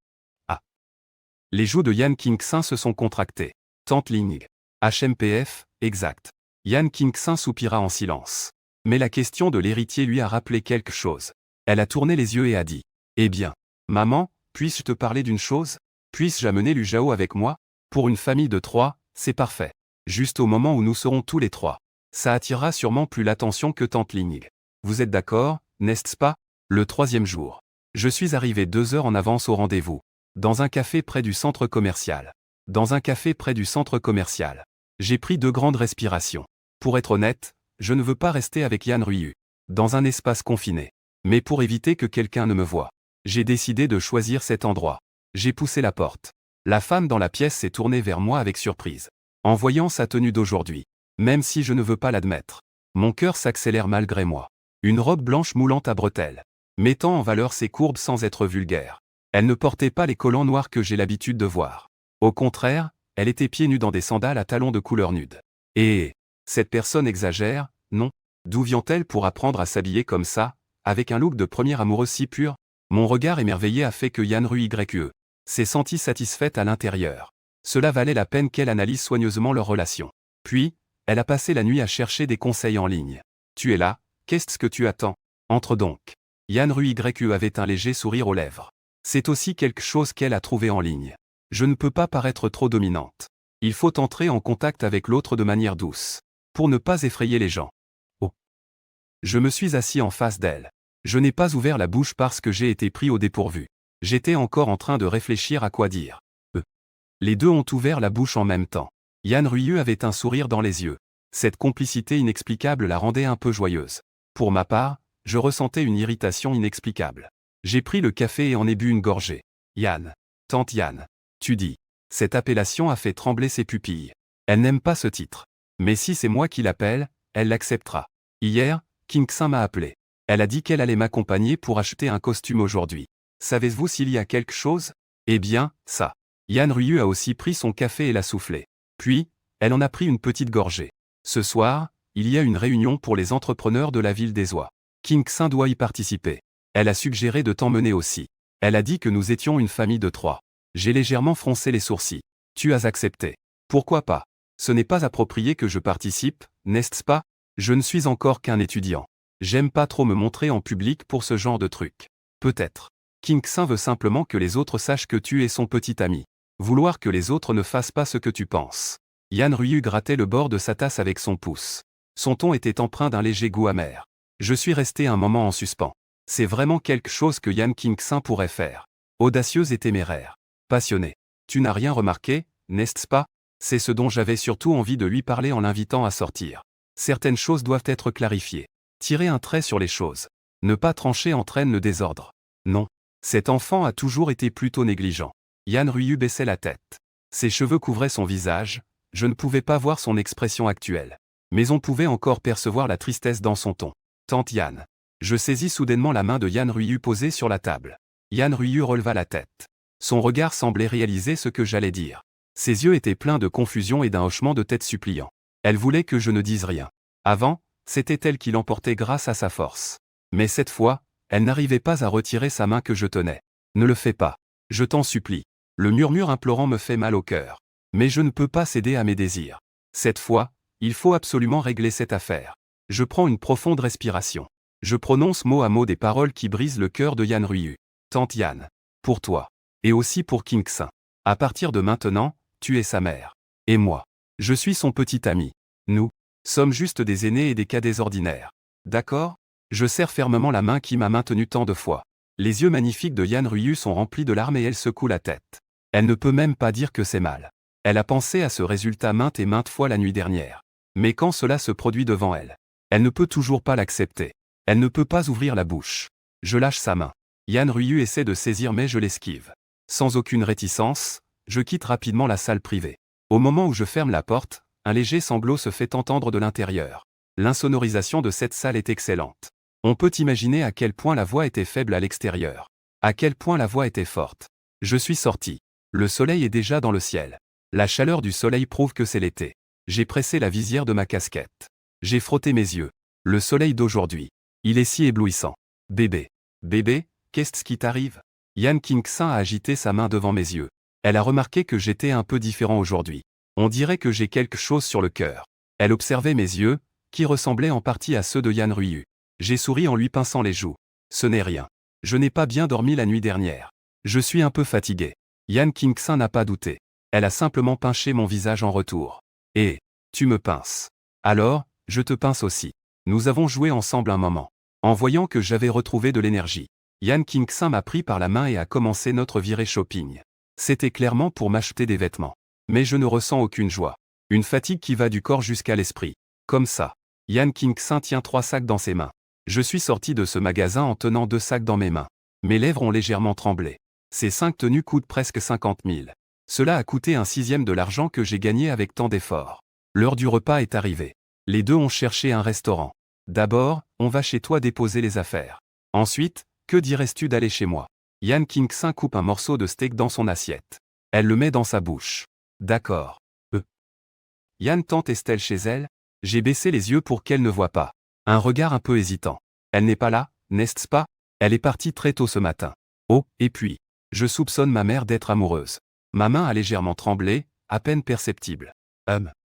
Ah. Les joues de Yan Qingxin se sont contractées. Tante Ling. HMPF, exact. Yan Qingxin soupira en silence. Mais la question de l'héritier lui a rappelé quelque chose. Elle a tourné les yeux et a dit. Eh bien, maman, puis-je te parler d'une chose? Puisse-je amener Lu Zhao avec moi? Pour une famille de 3, c'est parfait. Juste au moment où nous serons tous les 3. Ça attirera sûrement plus l'attention que tante Ling. Vous êtes d'accord, n'est-ce pas? Le 3e jour. Je suis arrivé 2 heures en avance au rendez-vous. Dans un café près du centre commercial. J'ai pris 2 grandes respirations. Pour être honnête, je ne veux pas rester avec Yan Ruiyu. Dans un espace confiné. Mais pour éviter que quelqu'un ne me voie. J'ai décidé de choisir cet endroit. J'ai poussé la porte. La femme dans la pièce s'est tournée vers moi avec surprise. En voyant sa tenue d'aujourd'hui, même si je ne veux pas l'admettre, mon cœur s'accélère malgré moi. Une robe blanche moulante à bretelles, mettant en valeur ses courbes sans être vulgaire. Elle ne portait pas les collants noirs que j'ai l'habitude de voir. Au contraire, elle était pieds nus dans des sandales à talons de couleur nude. Et cette personne exagère, non? D'où vient-elle pour apprendre à s'habiller comme ça, avec un look de premier amoureux si pur? Mon regard émerveillé a fait que Yann Rue YE s'est sentie satisfaite à l'intérieur. Cela valait la peine qu'elle analyse soigneusement leur relation. Puis, elle a passé la nuit à chercher des conseils en ligne. Tu es là, qu'est-ce que tu attends? Entre donc. Yann Rue YE avait un léger sourire aux lèvres. C'est aussi quelque chose qu'elle a trouvé en ligne. Je ne peux pas paraître trop dominante. Il faut entrer en contact avec l'autre de manière douce, pour ne pas effrayer les gens. Oh. Je me suis assis en face d'elle. Je n'ai pas ouvert la bouche parce que j'ai été pris au dépourvu. J'étais encore en train de réfléchir à quoi dire. Les deux ont ouvert la bouche en même temps. Yann Rue avait un sourire dans les yeux. Cette complicité inexplicable la rendait un peu joyeuse. Pour ma part, je ressentais une irritation inexplicable. J'ai pris le café et en ai bu une gorgée. Yann. Tante Yann. Tu dis. Cette appellation a fait trembler ses pupilles. Elle n'aime pas ce titre. Mais si c'est moi qui l'appelle, elle l'acceptera. Hier, King Xin m'a appelé. Elle a dit qu'elle allait m'accompagner pour acheter un costume aujourd'hui. Savez-vous s'il y a quelque chose? Eh bien, ça. Yann Rue a aussi pris son café et l'a soufflé. Puis, elle en a pris une petite gorgée. Ce soir, il y a une réunion pour les entrepreneurs de la ville des Oies. King Xin doit y participer. Elle a suggéré de t'emmener aussi. Elle a dit que nous étions une famille de 3. J'ai légèrement froncé les sourcils. Tu as accepté. Pourquoi pas? Ce n'est pas approprié que je participe, n'est-ce pas? Je ne suis encore qu'un étudiant. J'aime pas trop me montrer en public pour ce genre de truc. Peut-être. King Xin veut simplement que les autres sachent que tu es son petit ami. Vouloir que les autres ne fassent pas ce que tu penses. Yann Rue grattait le bord de sa tasse avec son pouce. Son ton était empreint d'un léger goût amer. Je suis resté un moment en suspens. C'est vraiment quelque chose que Yann King Xin pourrait faire. Audacieuse et téméraire. Passionnée. Tu n'as rien remarqué, n'est-ce pas? C'est ce dont j'avais surtout envie de lui parler en l'invitant à sortir. Certaines choses doivent être clarifiées. Tirer un trait sur les choses. Ne pas trancher entraîne le désordre. Non. Cet enfant a toujours été plutôt négligent. Yann Rue baissait la tête. Ses cheveux couvraient son visage, je ne pouvais pas voir son expression actuelle. Mais on pouvait encore percevoir la tristesse dans son ton. Tante Yann. Je saisis soudainement la main de Yann Rue posée sur la table. Yann Rue releva la tête. Son regard semblait réaliser ce que j'allais dire. Ses yeux étaient pleins de confusion et d'un hochement de tête suppliant. Elle voulait que je ne dise rien. Avant, c'était elle qui l'emportait grâce à sa force. Mais cette fois, elle n'arrivait pas à retirer sa main que je tenais. Ne le fais pas. Je t'en supplie. Le murmure implorant me fait mal au cœur. Mais je ne peux pas céder à mes désirs. Cette fois, il faut absolument régler cette affaire. Je prends une profonde respiration. Je prononce mot à mot des paroles qui brisent le cœur de Yann Rue. Tante Yann. Pour toi. Et aussi pour King Xin. À partir de maintenant, tu es sa mère. Et moi. Je suis son petit ami. Nous sommes juste des aînés et des cadets ordinaires. D'accord? Je serre fermement la main qui m'a maintenu tant de fois. Les yeux magnifiques de Yann Rue sont remplis de larmes et elle secoue la tête. Elle ne peut même pas dire que c'est mal. Elle a pensé à ce résultat maintes et maintes fois la nuit dernière. Mais quand cela se produit devant elle, elle ne peut toujours pas l'accepter. Elle ne peut pas ouvrir la bouche. Je lâche sa main. Yann Rue essaie de saisir mais je l'esquive. Sans aucune réticence, je quitte rapidement la salle privée. Au moment où je ferme la porte, un léger sanglot se fait entendre de l'intérieur. L'insonorisation de cette salle est excellente. On peut imaginer à quel point la voix était faible à l'extérieur. À quel point la voix était forte. Je suis sorti. Le soleil est déjà dans le ciel. La chaleur du soleil prouve que c'est l'été. J'ai pressé la visière de ma casquette. J'ai frotté mes yeux. Le soleil d'aujourd'hui. Il est si éblouissant. Bébé. Bébé, qu'est-ce qui t'arrive? Yann King Xin a agité sa main devant mes yeux. Elle a remarqué que j'étais un peu différent aujourd'hui. On dirait que j'ai quelque chose sur le cœur. Elle observait mes yeux, qui ressemblaient en partie à ceux de Yann Rue. J'ai souri en lui pinçant les joues. Ce n'est rien. Je n'ai pas bien dormi la nuit dernière. Je suis un peu fatigué. Yann King Xin n'a pas douté. Elle a simplement pinché mon visage en retour. Et, tu me pinces. Alors, je te pince aussi. Nous avons joué ensemble un moment. En voyant que j'avais retrouvé de l'énergie, Yann King Xin m'a pris par la main et a commencé notre virée shopping. C'était clairement pour m'acheter des vêtements. Mais je ne ressens aucune joie. Une fatigue qui va du corps jusqu'à l'esprit. Comme ça. Yann King Xin tient 3 sacs dans ses mains. Je suis sorti de ce magasin en tenant 2 sacs dans mes mains. Mes lèvres ont légèrement tremblé. Ces 5 tenues coûtent presque 50 000. Cela a coûté un sixième de l'argent que j'ai gagné avec tant d'efforts. L'heure du repas est arrivée. Les deux ont cherché un restaurant. D'abord, on va chez toi déposer les affaires. Ensuite, que dirais-tu d'aller chez moi? Yan King-san coupe un morceau de steak dans son assiette. Elle le met dans sa bouche. D'accord. Yan tente Estelle chez elle. J'ai baissé les yeux pour qu'elle ne voie pas. Un regard un peu hésitant. Elle n'est pas là, n'est-ce pas? Elle est partie très tôt ce matin. Oh, et puis, je soupçonne ma mère d'être amoureuse. Ma main a légèrement tremblé, à peine perceptible.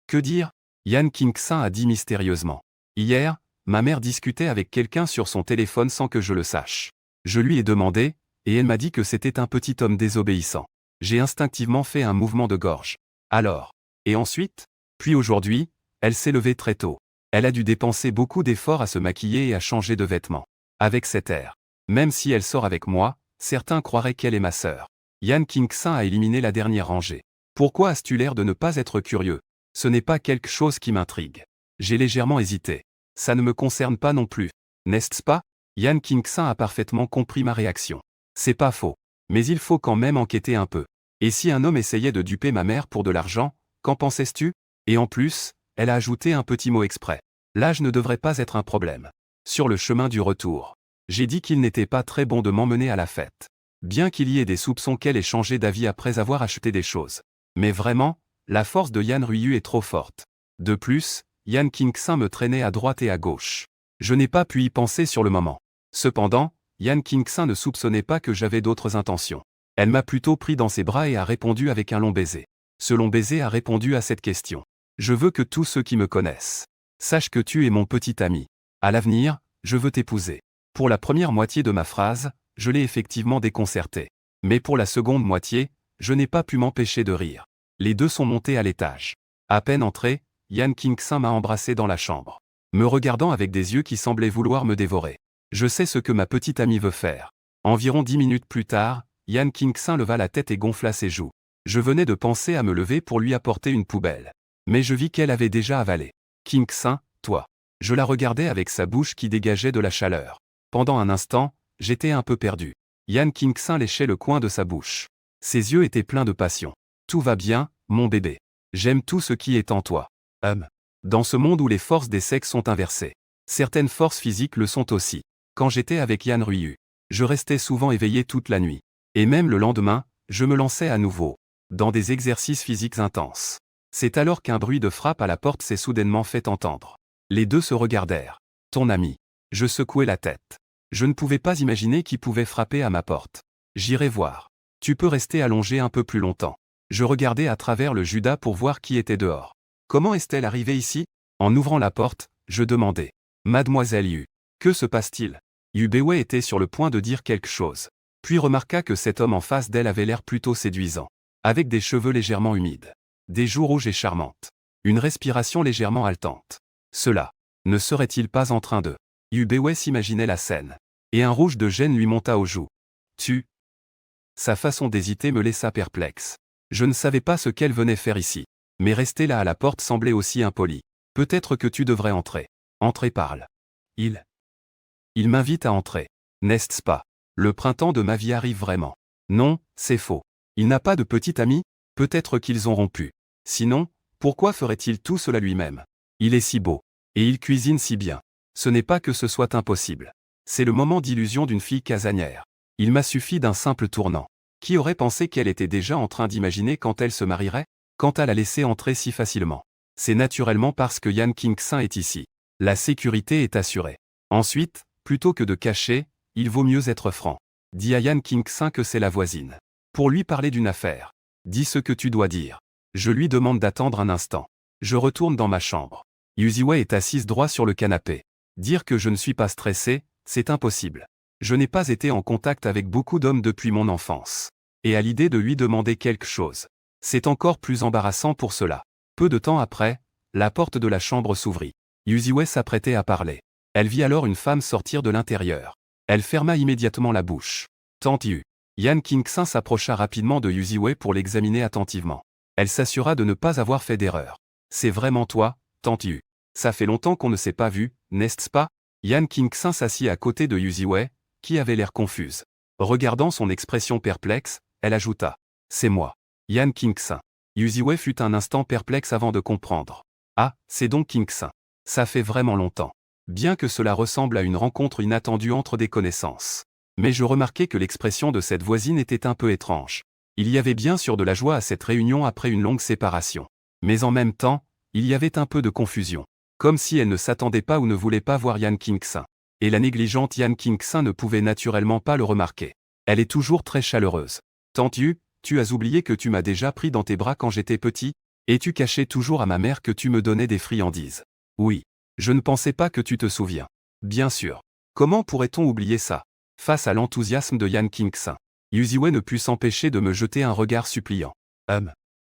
Que dire? Yan King-san a dit mystérieusement. Hier, ma mère discutait avec quelqu'un sur son téléphone sans que je le sache. Je lui ai demandé, et elle m'a dit que c'était un petit homme désobéissant. J'ai instinctivement fait un mouvement de gorge. Alors. Et ensuite? Puis aujourd'hui, elle s'est levée très tôt. Elle a dû dépenser beaucoup d'efforts à se maquiller et à changer de vêtements. Avec cet air. Même si elle sort avec moi, certains croiraient qu'elle est ma sœur. Yan King-san a éliminé la dernière rangée. Pourquoi as-tu l'air de ne pas être curieux? Ce n'est pas quelque chose qui m'intrigue. J'ai légèrement hésité. Ça ne me concerne pas non plus. N'est-ce pas? Yan King-san a parfaitement compris ma réaction. C'est pas faux. Mais il faut quand même enquêter un peu. Et si un homme essayait de duper ma mère pour de l'argent, qu'en pensais-tu? Et en plus, elle a ajouté un petit mot exprès. L'âge ne devrait pas être un problème. Sur le chemin du retour, j'ai dit qu'il n'était pas très bon de m'emmener à la fête. Bien qu'il y ait des soupçons qu'elle ait changé d'avis après avoir acheté des choses. Mais vraiment, la force de Yan Ryu est trop forte. De plus, Yan King-san me traînait à droite et à gauche. Je n'ai pas pu y penser sur le moment. Cependant, Yan King-san ne soupçonnait pas que j'avais d'autres intentions. Elle m'a plutôt pris dans ses bras et a répondu avec un long baiser. Ce long baiser a répondu à cette question. Je veux que tous ceux qui me connaissent sachent que tu es mon petit ami. À l'avenir, je veux t'épouser. Pour la première moitié de ma phrase, je l'ai effectivement déconcerté. Mais pour la seconde moitié, je n'ai pas pu m'empêcher de rire. Les deux sont montés à l'étage. À peine entré, Yan King-san m'a embrassé dans la chambre, me regardant avec des yeux qui semblaient vouloir me dévorer. Je sais ce que ma petite amie veut faire. Environ 10 minutes plus tard, Yan King-san leva la tête et gonfla ses joues. Je venais de penser à me lever pour lui apporter une poubelle. Mais je vis qu'elle avait déjà avalé. King-san, toi. Je la regardais avec sa bouche qui dégageait de la chaleur. Pendant un instant, j'étais un peu perdu. Yan King-san léchait le coin de sa bouche. Ses yeux étaient pleins de passion. Tout va bien, mon bébé. J'aime tout ce qui est en toi. Dans ce monde où les forces des sexes sont inversées, certaines forces physiques le sont aussi. Quand j'étais avec Yan Ryu, je restais souvent éveillé toute la nuit. Et même le lendemain, je me lançais à nouveau dans des exercices physiques intenses. C'est alors qu'un bruit de frappe à la porte s'est soudainement fait entendre. Les deux se regardèrent. Ton ami. Je secouai la tête. Je ne pouvais pas imaginer qui pouvait frapper à ma porte. J'irai voir. Tu peux rester allongé un peu plus longtemps. Je regardais à travers le judas pour voir qui était dehors. Comment est-elle arrivée ici? En ouvrant la porte, je demandai. Mademoiselle Yu. Que se passe-t-il? Yu Bewei était sur le point de dire quelque chose. Puis remarqua que cet homme en face d'elle avait l'air plutôt séduisant. Avec des cheveux légèrement humides. Des joues rouges et charmantes. Une respiration légèrement haletante. Cela ne serait-il pas en train de... Yu Bewei s'imaginait la scène. Et un rouge de gêne lui monta aux joues. Sa façon d'hésiter me laissa perplexe. Je ne savais pas ce qu'elle venait faire ici. Mais rester là à la porte semblait aussi impoli. Peut-être que tu devrais entrer. Entrer parle. Il m'invite à entrer. N'est-ce pas? Le printemps de ma vie arrive vraiment. Non, c'est faux. Il n'a pas de petit ami? Peut-être qu'ils ont rompu. Sinon, pourquoi ferait-il tout cela lui-même? Il est si beau. Et il cuisine si bien. Ce n'est pas que ce soit impossible. C'est le moment d'illusion d'une fille casanière. Il m'a suffi d'un simple tournant. Qui aurait pensé qu'elle était déjà en train d'imaginer quand elle se marierait? Quand à la laisser entrer si facilement? C'est naturellement parce que Yan King-san est ici. La sécurité est assurée. Ensuite, plutôt que de cacher, il vaut mieux être franc. Dis à Yan King-san que c'est la voisine. Pour lui parler d'une affaire. Dis ce que tu dois dire. Je lui demande d'attendre un instant. Je retourne dans ma chambre. Yuziwei est assise droit sur le canapé. Dire que je ne suis pas stressé, c'est impossible. Je n'ai pas été en contact avec beaucoup d'hommes depuis mon enfance. Et à l'idée de lui demander quelque chose, c'est encore plus embarrassant pour cela. Peu de temps après, la porte de la chambre s'ouvrit. Yuziwei s'apprêtait à parler. Elle vit alors une femme sortir de l'intérieur. Elle ferma immédiatement la bouche. Tante Yu. Yan King-san s'approcha rapidement de Yuziwei pour l'examiner attentivement. Elle s'assura de ne pas avoir fait d'erreur. C'est vraiment toi, tante Yu. Ça fait longtemps qu'on ne s'est pas vu, n'est-ce pas? Yan King-san s'assit à côté de Yuziwei, qui avait l'air confuse. Regardant son expression perplexe, elle ajouta. C'est moi. Yan King-san. Yuziwei fut un instant perplexe avant de comprendre. Ah, c'est donc King-san. Ça fait vraiment longtemps. Bien que cela ressemble à une rencontre inattendue entre des connaissances. Mais je remarquai que l'expression de cette voisine était un peu étrange. Il y avait bien sûr de la joie à cette réunion après une longue séparation. Mais en même temps, il y avait un peu de confusion. Comme si elle ne s'attendait pas ou ne voulait pas voir Yan King-san. Et la négligente Yan King-san ne pouvait naturellement pas le remarquer. Elle est toujours très chaleureuse. Tante Yu, tu as oublié que tu m'as déjà pris dans tes bras quand j'étais petit, et tu cachais toujours à ma mère que tu me donnais des friandises. Oui. Je ne pensais pas que tu te souviens. Bien sûr. Comment pourrait-on oublier ça? Face à l'enthousiasme de Yan King-san, Yuziwei ne put s'empêcher de me jeter un regard suppliant.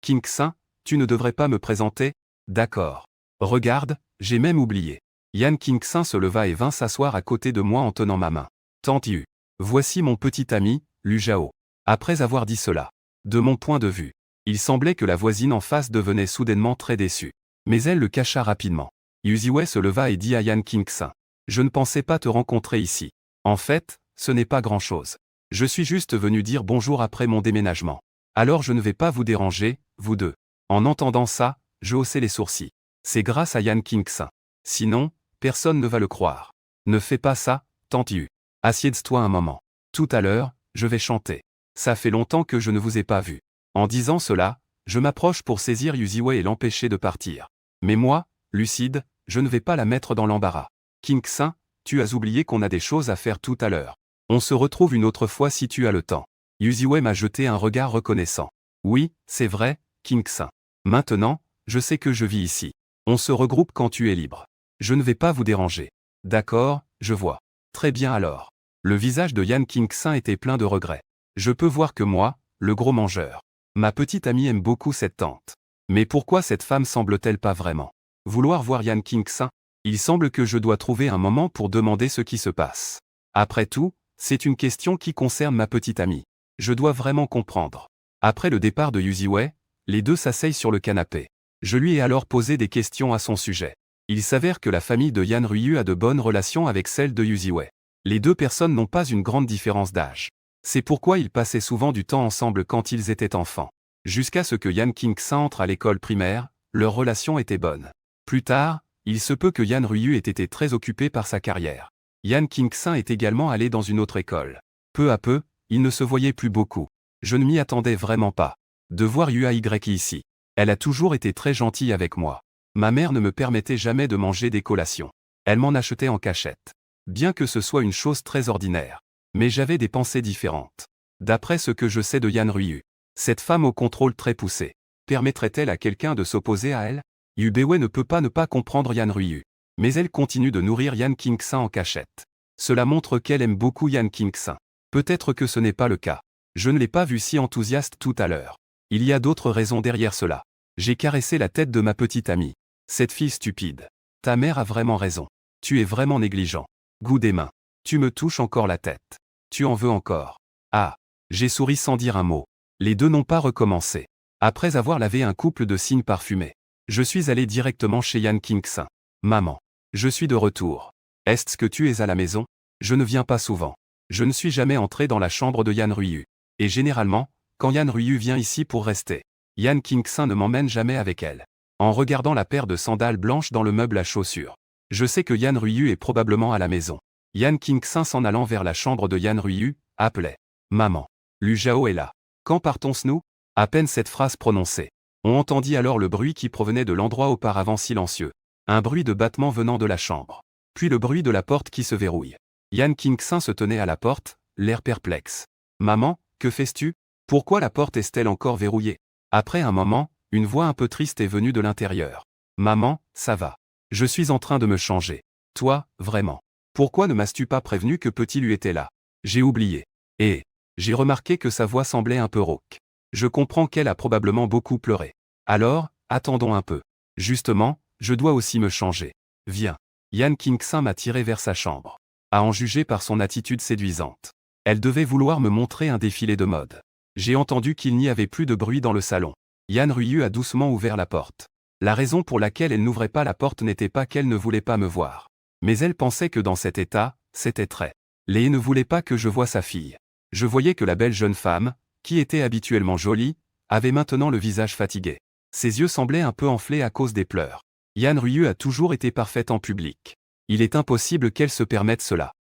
King-san, tu ne devrais pas me présenter? D'accord. Regarde, j'ai même oublié. Yan King-san se leva et vint s'asseoir à côté de moi en tenant ma main. Tante Yu. Voici mon petit ami, Lu Zhao. Après avoir dit cela, de mon point de vue, il semblait que la voisine en face devenait soudainement très déçue. Mais elle le cacha rapidement. Yuziwei se leva et dit à Yan King-san. Je ne pensais pas te rencontrer ici. En fait, ce n'est pas grand-chose. Je suis juste venu dire bonjour après mon déménagement. Alors je ne vais pas vous déranger, vous deux. En entendant ça, je haussai les sourcils. C'est grâce à Yan King-san. Sinon, personne ne va le croire. Ne fais pas ça, tante Yu. Assieds-toi un moment. Tout à l'heure, je vais chanter. Ça fait longtemps que je ne vous ai pas vu. En disant cela, je m'approche pour saisir Yuziwei et l'empêcher de partir. Mais moi, lucide, je ne vais pas la mettre dans l'embarras. King-san, tu as oublié qu'on a des choses à faire tout à l'heure. On se retrouve une autre fois si tu as le temps. Yuziwei m'a jeté un regard reconnaissant. Oui, c'est vrai, King-san. Maintenant, je sais que je vis ici. On se regroupe quand tu es libre. Je ne vais pas vous déranger. D'accord, je vois. Très bien alors. Le visage de Yan King-san était plein de regrets. Je peux voir que moi, le gros mangeur. Ma petite amie aime beaucoup cette tante. Mais pourquoi cette femme semble-t-elle pas vraiment vouloir voir Yan King-san? Il semble que je dois trouver un moment pour demander ce qui se passe. Après tout, c'est une question qui concerne ma petite amie. Je dois vraiment comprendre. Après le départ de Yuziwei, les deux s'asseyent sur le canapé. Je lui ai alors posé des questions à son sujet. Il s'avère que la famille de Yan Ryu a de bonnes relations avec celle de Yuziwei. Les deux personnes n'ont pas une grande différence d'âge. C'est pourquoi ils passaient souvent du temps ensemble quand ils étaient enfants. Jusqu'à ce que Yan King-san entre à l'école primaire, leur relation était bonne. Plus tard, il se peut que Yan Ryu ait été très occupé par sa carrière. Yan King-san est également allé dans une autre école. Peu à peu, ils ne se voyaient plus beaucoup. Je ne m'y attendais vraiment pas. De voir Yuay ici. Elle a toujours été très gentille avec moi. Ma mère ne me permettait jamais de manger des collations. Elle m'en achetait en cachette. Bien que ce soit une chose très ordinaire. Mais j'avais des pensées différentes. D'après ce que je sais de Yan Ryu, cette femme au contrôle très poussé, permettrait-elle à quelqu'un de s'opposer à elle? Yubeiwei ne peut pas ne pas comprendre Yan Ryu. Mais elle continue de nourrir Yan King-san en cachette. Cela montre qu'elle aime beaucoup Yan King-san. Peut-être que ce n'est pas le cas. Je ne l'ai pas vu si enthousiaste tout à l'heure. Il y a d'autres raisons derrière cela. J'ai caressé la tête de ma petite amie. Cette fille stupide. Ta mère a vraiment raison. Tu es vraiment négligent. Goût des mains. Tu me touches encore la tête. Tu en veux encore. Ah. J'ai souri sans dire un mot. Les deux n'ont pas recommencé. Après avoir lavé un couple de cygnes parfumés, je suis allé directement chez Yan King-san. Maman. Je suis de retour. Est-ce que tu es à la maison? Je ne viens pas souvent. Je ne suis jamais entré dans la chambre de Yan Ryu. Et généralement, quand Yan Ryu vient ici pour rester, Yan King-san ne m'emmène jamais avec elle. En regardant la paire de sandales blanches dans le meuble à chaussures, je sais que Yan Ryu est probablement à la maison. Yan King-san s'en allant vers la chambre de Yan Ryu, appelait. Maman. Lu Zhao est là. Quand partons-nous? À peine cette phrase prononcée. On entendit alors le bruit qui provenait de l'endroit auparavant silencieux. Un bruit de battement venant de la chambre. Puis le bruit de la porte qui se verrouille. Yan King-san se tenait à la porte, l'air perplexe. Maman, que fais-tu? Pourquoi la porte est-elle encore verrouillée? Après un moment, une voix un peu triste est venue de l'intérieur. Maman, ça va. Je suis en train de me changer. Toi, vraiment. Pourquoi ne m'as-tu pas prévenu que petit lui était là? J'ai oublié. Et j'ai remarqué que sa voix semblait un peu rauque. Je comprends qu'elle a probablement beaucoup pleuré. Alors, attendons un peu. Justement, je dois aussi me changer. Viens. Yan King-san m'a tiré vers sa chambre. À en juger par son attitude séduisante. Elle devait vouloir me montrer un défilé de mode. J'ai entendu qu'il n'y avait plus de bruit dans le salon. Yan Ryu a doucement ouvert la porte. La raison pour laquelle elle n'ouvrait pas la porte n'était pas qu'elle ne voulait pas me voir. Mais elle pensait que dans cet état, c'était très. Lee ne voulait pas que je voie sa fille. Je voyais que la belle jeune femme, qui était habituellement jolie, avait maintenant le visage fatigué. Ses yeux semblaient un peu enflés à cause des pleurs. Yan Ryu a toujours été parfaite en public. Il est impossible qu'elle se permette cela.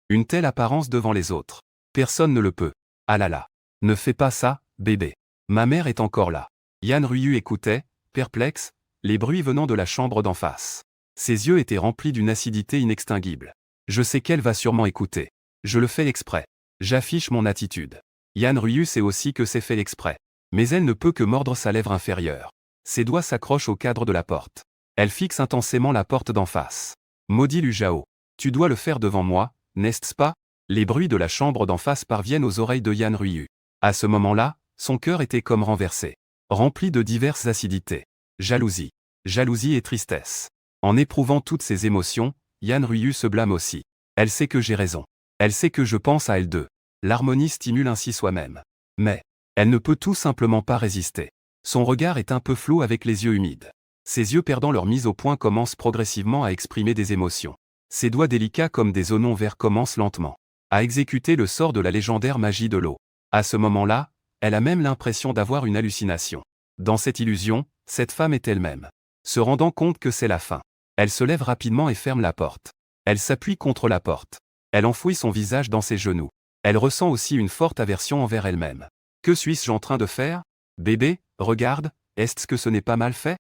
Une telle apparence devant les autres. Personne ne le peut. Ah là là. Ne fais pas ça, bébé. Ma mère est encore là. Yan Ryu écoutait, perplexe, les bruits venant de la chambre d'en face. Ses yeux étaient remplis d'une acidité inextinguible. Je sais qu'elle va sûrement écouter. Je le fais exprès. J'affiche mon attitude. Yan Ryu sait aussi que c'est fait exprès. Mais elle ne peut que mordre sa lèvre inférieure. Ses doigts s'accrochent au cadre de la porte. Elle fixe intensément la porte d'en face. Maudit Lu Zhao. Tu dois le faire devant moi, n'est-ce pas? Les bruits de la chambre d'en face parviennent aux oreilles de Yan Ryu. À ce moment-là, son cœur était comme renversé. Rempli de diverses acidités. Jalousie. Jalousie et tristesse. En éprouvant toutes ces émotions, Yan Ryu se blâme aussi. Elle sait que j'ai raison. Elle sait que je pense à elle deux. L'harmonie stimule ainsi soi-même. Mais, elle ne peut tout simplement pas résister. Son regard est un peu flou avec les yeux humides. Ses yeux perdant leur mise au point commencent progressivement à exprimer des émotions. Ses doigts délicats comme des oignons verts commencent lentement à exécuter le sort de la légendaire magie de l'eau. À ce moment-là, elle a même l'impression d'avoir une hallucination. Dans cette illusion, cette femme est elle-même. Se rendant compte que c'est la fin. Elle se lève rapidement et ferme la porte. Elle s'appuie contre la porte. Elle enfouit son visage dans ses genoux. Elle ressent aussi une forte aversion envers elle-même. Que suis-je en train de faire? Bébé, regarde, est-ce que ce n'est pas mal fait?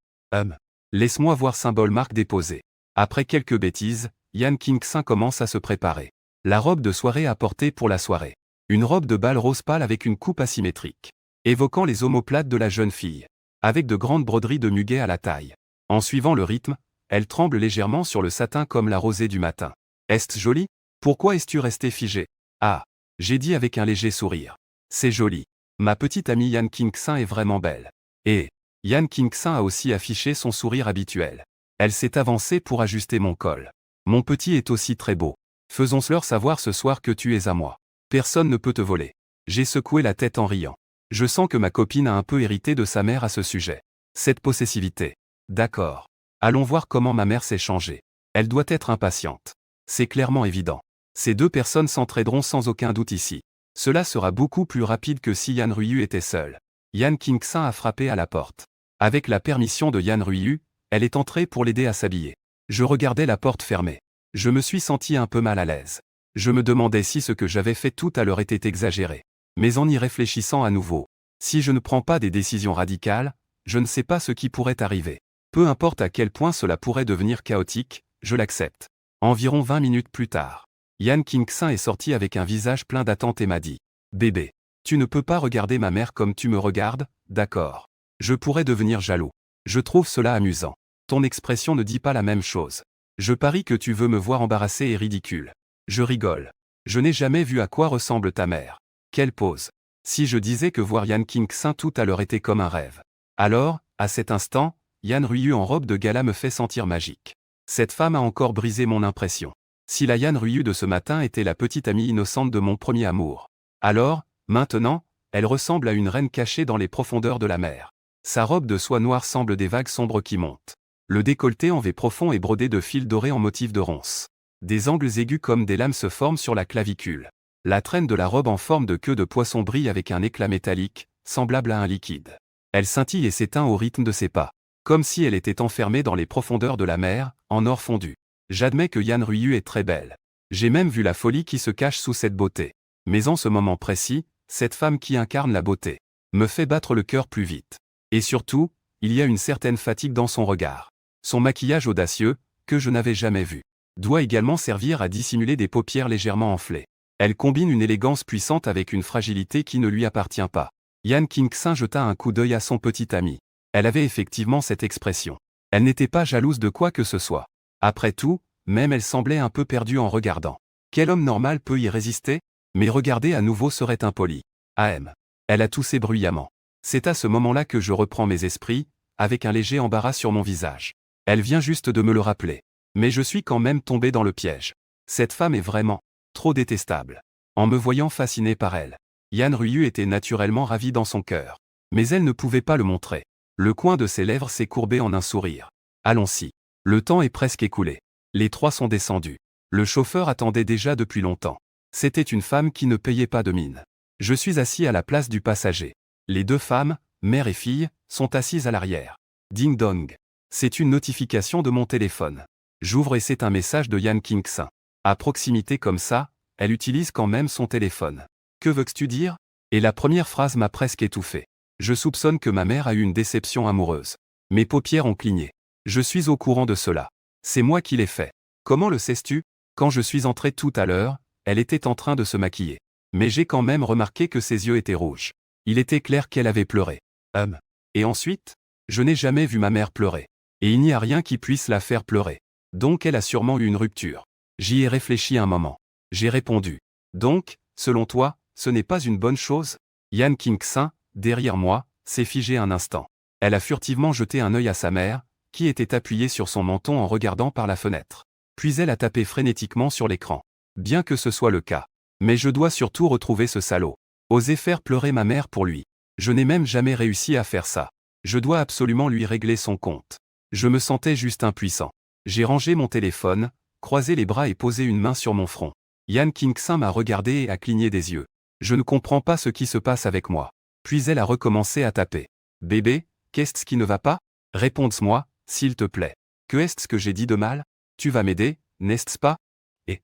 Laisse-moi voir symbole marque déposée. Après quelques bêtises, Yan Qingxin commence à se préparer. La robe de soirée à porter pour la soirée. Une robe de bal rose pâle avec une coupe asymétrique. Évoquant les omoplates de la jeune fille. Avec de grandes broderies de muguet à la taille. En suivant le rythme, elle tremble légèrement sur le satin comme la rosée du matin. Est-ce joli? Pourquoi es-tu resté figé? Ah, j'ai dit avec un léger sourire. C'est joli. Ma petite amie Yan Qingxin est vraiment belle. Et Yan Qingxin a aussi affiché son sourire habituel. Elle s'est avancée pour ajuster mon col. Mon petit est aussi très beau. Faisons-leur savoir ce soir que tu es à moi. Personne ne peut te voler. J'ai secoué la tête en riant. Je sens que ma copine a un peu hérité de sa mère à ce sujet. Cette possessivité. D'accord. Allons voir comment ma mère s'est changée. Elle doit être impatiente. C'est clairement évident. Ces deux personnes s'entraideront sans aucun doute ici. Cela sera beaucoup plus rapide que si Yan Ryu était seul. Yan Qingxin a frappé à la porte. Avec la permission de Yan Ryu, elle est entrée pour l'aider à s'habiller. Je regardais la porte fermée. Je me suis senti un peu mal à l'aise. Je me demandais si ce que j'avais fait tout à l'heure était exagéré. Mais en y réfléchissant à nouveau, si je ne prends pas des décisions radicales, je ne sais pas ce qui pourrait arriver. Peu importe à quel point cela pourrait devenir chaotique, je l'accepte. Environ 20 minutes plus tard, Yan Qingxin est sorti avec un visage plein d'attente et m'a dit « Bébé, tu ne peux pas regarder ma mère comme tu me regardes, d'accord? Je pourrais devenir jaloux. Je trouve cela amusant. Ton expression ne dit pas la même chose. Je parie que tu veux me voir embarrassé et ridicule. Je rigole. Je n'ai jamais vu à quoi ressemble ta mère. Quelle pose. Si je disais que voir Yan Qingxin tout à l'heure était comme un rêve. Alors, à cet instant, Yan Ryu en robe de gala me fait sentir magique. Cette femme a encore brisé mon impression. Si la Yan Ryu de ce matin était la petite amie innocente de mon premier amour. Alors, maintenant, elle ressemble à une reine cachée dans les profondeurs de la mer. Sa robe de soie noire semble des vagues sombres qui montent. Le décolleté en V profond est brodé de fils dorés en motif de ronces. Des angles aigus comme des lames se forment sur la clavicule. La traîne de la robe en forme de queue de poisson brille avec un éclat métallique, semblable à un liquide. Elle scintille et s'éteint au rythme de ses pas. Comme si elle était enfermée dans les profondeurs de la mer, en or fondu. J'admets que Yan Ryu est très belle. J'ai même vu la folie qui se cache sous cette beauté. Mais en ce moment précis, cette femme qui incarne la beauté me fait battre le cœur plus vite. Et surtout, il y a une certaine fatigue dans son regard. Son maquillage audacieux, que je n'avais jamais vu, doit également servir à dissimuler des paupières légèrement enflées. Elle combine une élégance puissante avec une fragilité qui ne lui appartient pas. Yan Qingxin jeta un coup d'œil à son petit ami. Elle avait effectivement cette expression. Elle n'était pas jalouse de quoi que ce soit. Après tout, même elle semblait un peu perdue en regardant. Quel homme normal peut y résister? Mais regarder à nouveau serait impoli. AM. Elle a toussé bruyamment. C'est à ce moment-là que je reprends mes esprits, avec un léger embarras sur mon visage. Elle vient juste de me le rappeler. Mais je suis quand même tombé dans le piège. Cette femme est vraiment trop détestable. En me voyant fasciné par elle, Yan Ryu était naturellement ravi dans son cœur. Mais elle ne pouvait pas le montrer. Le coin de ses lèvres s'est courbé en un sourire. Allons-y. Le temps est presque écoulé. Les trois sont descendus. Le chauffeur attendait déjà depuis longtemps. C'était une femme qui ne payait pas de mine. Je suis assis à la place du passager. Les deux femmes, Mère et fille sont assises à l'arrière. Ding dong. C'est une notification de mon téléphone. J'ouvre et c'est un message de Yan Kingsin. À proximité comme ça, elle utilise quand même son téléphone. Que veux-tu dire? Et la première phrase m'a presque étouffé. Je soupçonne que ma mère a eu une déception amoureuse. Mes paupières ont cligné. Je suis au courant de cela. C'est moi qui l'ai fait. Comment le sais-tu? Quand je suis entré tout à l'heure, elle était en train de se maquiller. Mais j'ai quand même remarqué que ses yeux étaient rouges. Il était clair qu'elle avait pleuré. Et ensuite? Je n'ai jamais vu ma mère pleurer. Et il n'y a rien qui puisse la faire pleurer. Donc elle a sûrement eu une rupture. J'y ai réfléchi un moment. J'ai répondu. Donc, selon toi, ce n'est pas une bonne chose? Yan Kingsin, derrière moi, s'est figée un instant. Elle a furtivement jeté un œil à sa mère, qui était appuyée sur son menton en regardant par la fenêtre. Puis elle a tapé frénétiquement sur l'écran. Bien que ce soit le cas. Mais je dois surtout retrouver ce salaud. Oser faire pleurer ma mère pour lui. Je n'ai même jamais réussi à faire ça. Je dois absolument lui régler son compte. Je me sentais juste impuissant. J'ai rangé mon téléphone, croisé les bras et posé une main sur mon front. Yan Kingsin m'a regardé et a cligné des yeux. Je ne comprends pas ce qui se passe avec moi. Puis elle a recommencé à taper. Bébé, qu'est-ce qui ne va pas? Réponds-moi, s'il te plaît. Que est-ce que j'ai dit de mal? Tu vas m'aider, n'est-ce pas? Et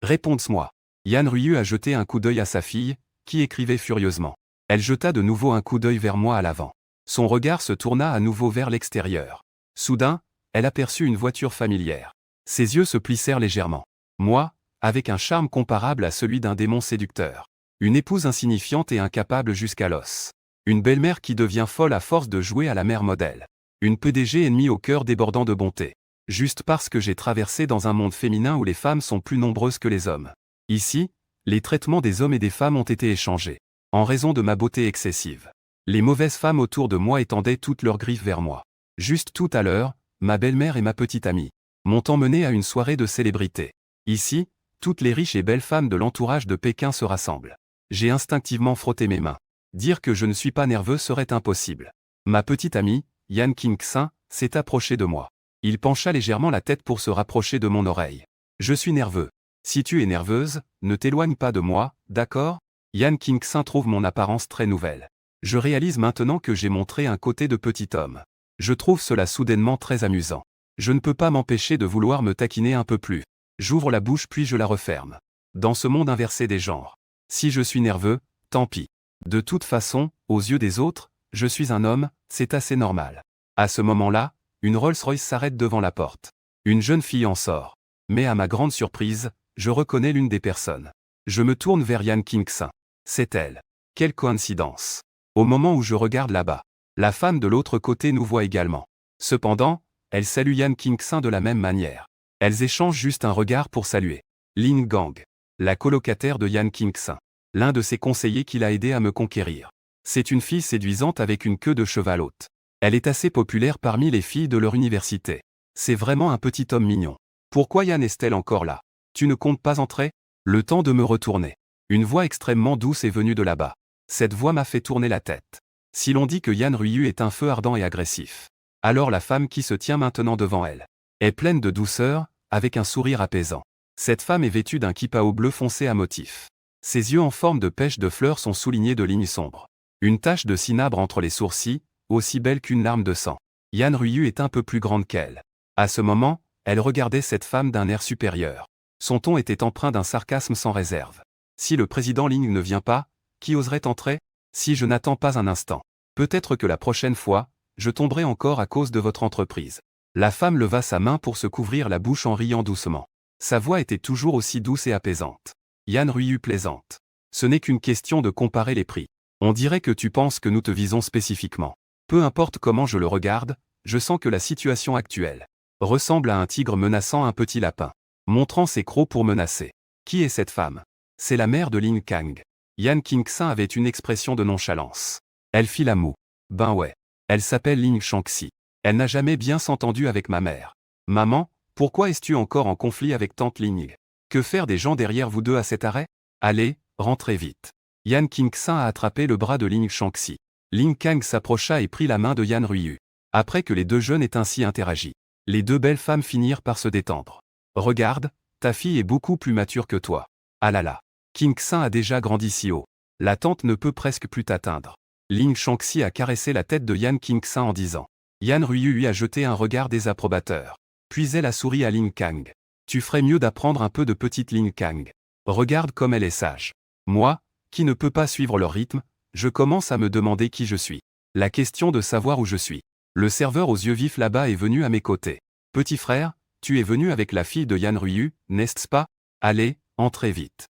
réponds-moi. Yan Ryu a jeté un coup d'œil à sa fille, qui écrivait furieusement. Elle jeta de nouveau un coup d'œil vers moi à l'avant. Son regard se tourna à nouveau vers l'extérieur. Soudain, elle aperçut une voiture familière. Ses yeux se plissèrent légèrement. Moi, avec un charme comparable à celui d'un démon séducteur. Une épouse insignifiante et incapable jusqu'à l'os. Une belle-mère qui devient folle à force de jouer à la mère modèle. Une PDG ennemie au cœur débordant de bonté. Juste parce que j'ai traversé dans un monde féminin où les femmes sont plus nombreuses que les hommes. Ici, les traitements des hommes et des femmes ont été échangés. En raison de ma beauté excessive. Les mauvaises femmes autour de moi étendaient toutes leurs griffes vers moi. Juste tout à l'heure, ma belle-mère et ma petite amie m'ont emmené à une soirée de célébrité. Ici, toutes les riches et belles femmes de l'entourage de Pékin se rassemblent. J'ai instinctivement frotté mes mains. Dire que je ne suis pas nerveux serait impossible. Ma petite amie, Yan Kingsin, s'est approchée de moi. Il pencha légèrement la tête pour se rapprocher de mon oreille. Je suis nerveux. Si tu es nerveuse, ne t'éloigne pas de moi, d'accord? Yan Kingsin trouve mon apparence très nouvelle. Je réalise maintenant que j'ai montré un côté de petit homme. Je trouve cela soudainement très amusant. Je ne peux pas m'empêcher de vouloir me taquiner un peu plus. J'ouvre la bouche puis je la referme. Dans ce monde inversé des genres. Si je suis nerveux, tant pis. De toute façon, aux yeux des autres, je suis un homme, c'est assez normal. À ce moment-là, une Rolls-Royce s'arrête devant la porte. Une jeune fille en sort. Mais à ma grande surprise, je reconnais l'une des personnes. Je me tourne vers Yan Kingsin. C'est elle. Quelle coïncidence. Au moment où je regarde là-bas, la femme de l'autre côté nous voit également. Cependant, elle salue Yan Kingsin de la même manière. Elles échangent juste un regard pour saluer. Ling Gang. La colocataire de Yan Kingsin. L'un de ses conseillers qui l'a aidé à me conquérir. C'est une fille séduisante avec une queue de cheval haute. Elle est assez populaire parmi les filles de leur université. C'est vraiment un petit homme mignon. Pourquoi Yan est-elle encore là? Tu ne comptes pas entrer? Le temps de me retourner. Une voix extrêmement douce est venue de là-bas. Cette voix m'a fait tourner la tête. Si l'on dit que Yan Ryu est un feu ardent et agressif, alors la femme qui se tient maintenant devant elle est pleine de douceur, avec un sourire apaisant. Cette femme est vêtue d'un kipao bleu foncé à motif. Ses yeux en forme de pêche de fleurs sont soulignés de lignes sombres. Une tache de cinabre entre les sourcils, aussi belle qu'une larme de sang. Yan Ryu est un peu plus grande qu'elle. À ce moment, elle regardait cette femme d'un air supérieur. Son ton était empreint d'un sarcasme sans réserve. Si le président Ling ne vient pas, qui oserait entrer? Si je n'attends pas un instant. Peut-être que la prochaine fois, je tomberai encore à cause de votre entreprise. La femme leva sa main pour se couvrir la bouche en riant doucement. Sa voix était toujours aussi douce et apaisante. Yan Ryu plaisante. Ce n'est qu'une question de comparer les prix. On dirait que tu penses que nous te visons spécifiquement. Peu importe comment je le regarde, je sens que la situation actuelle ressemble à un tigre menaçant un petit lapin, montrant ses crocs pour menacer. Qui est cette femme? C'est la mère de Lin Kang. Yan Kingsin avait une expression de nonchalance. Elle fit la moue. Ben ouais. Elle s'appelle Ling Shangxi. Elle n'a jamais bien s'entendu avec ma mère. Maman, pourquoi es-tu encore en conflit avec tante Ling? Que faire des gens derrière vous deux à cet arrêt? Allez, rentrez vite. Yan Kingsin a attrapé le bras de Ling Shangxi. Ling Kang s'approcha et prit la main de Yan Ryu. Après que les deux jeunes aient ainsi interagi, les deux belles femmes finirent par se détendre. Regarde, ta fille est beaucoup plus mature que toi. Ah là là. Kingsin a déjà grandi si haut. La tante ne peut presque plus t'atteindre. Ling Shangxi a caressé la tête de Yan Qingxin en disant. Yan Ruiyu lui a jeté un regard désapprobateur. Puis elle a souri à Ling Kang. Tu ferais mieux d'apprendre un peu de petite Ling Kang. Regarde comme elle est sage. Moi, qui ne peux pas suivre leur rythme, je commence à me demander qui je suis. La question de savoir où je suis. Le serveur aux yeux vifs là-bas est venu à mes côtés. Petit frère, tu es venu avec la fille de Yan Ruiyu, n'est-ce pas? Allez, entrez vite.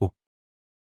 Oh.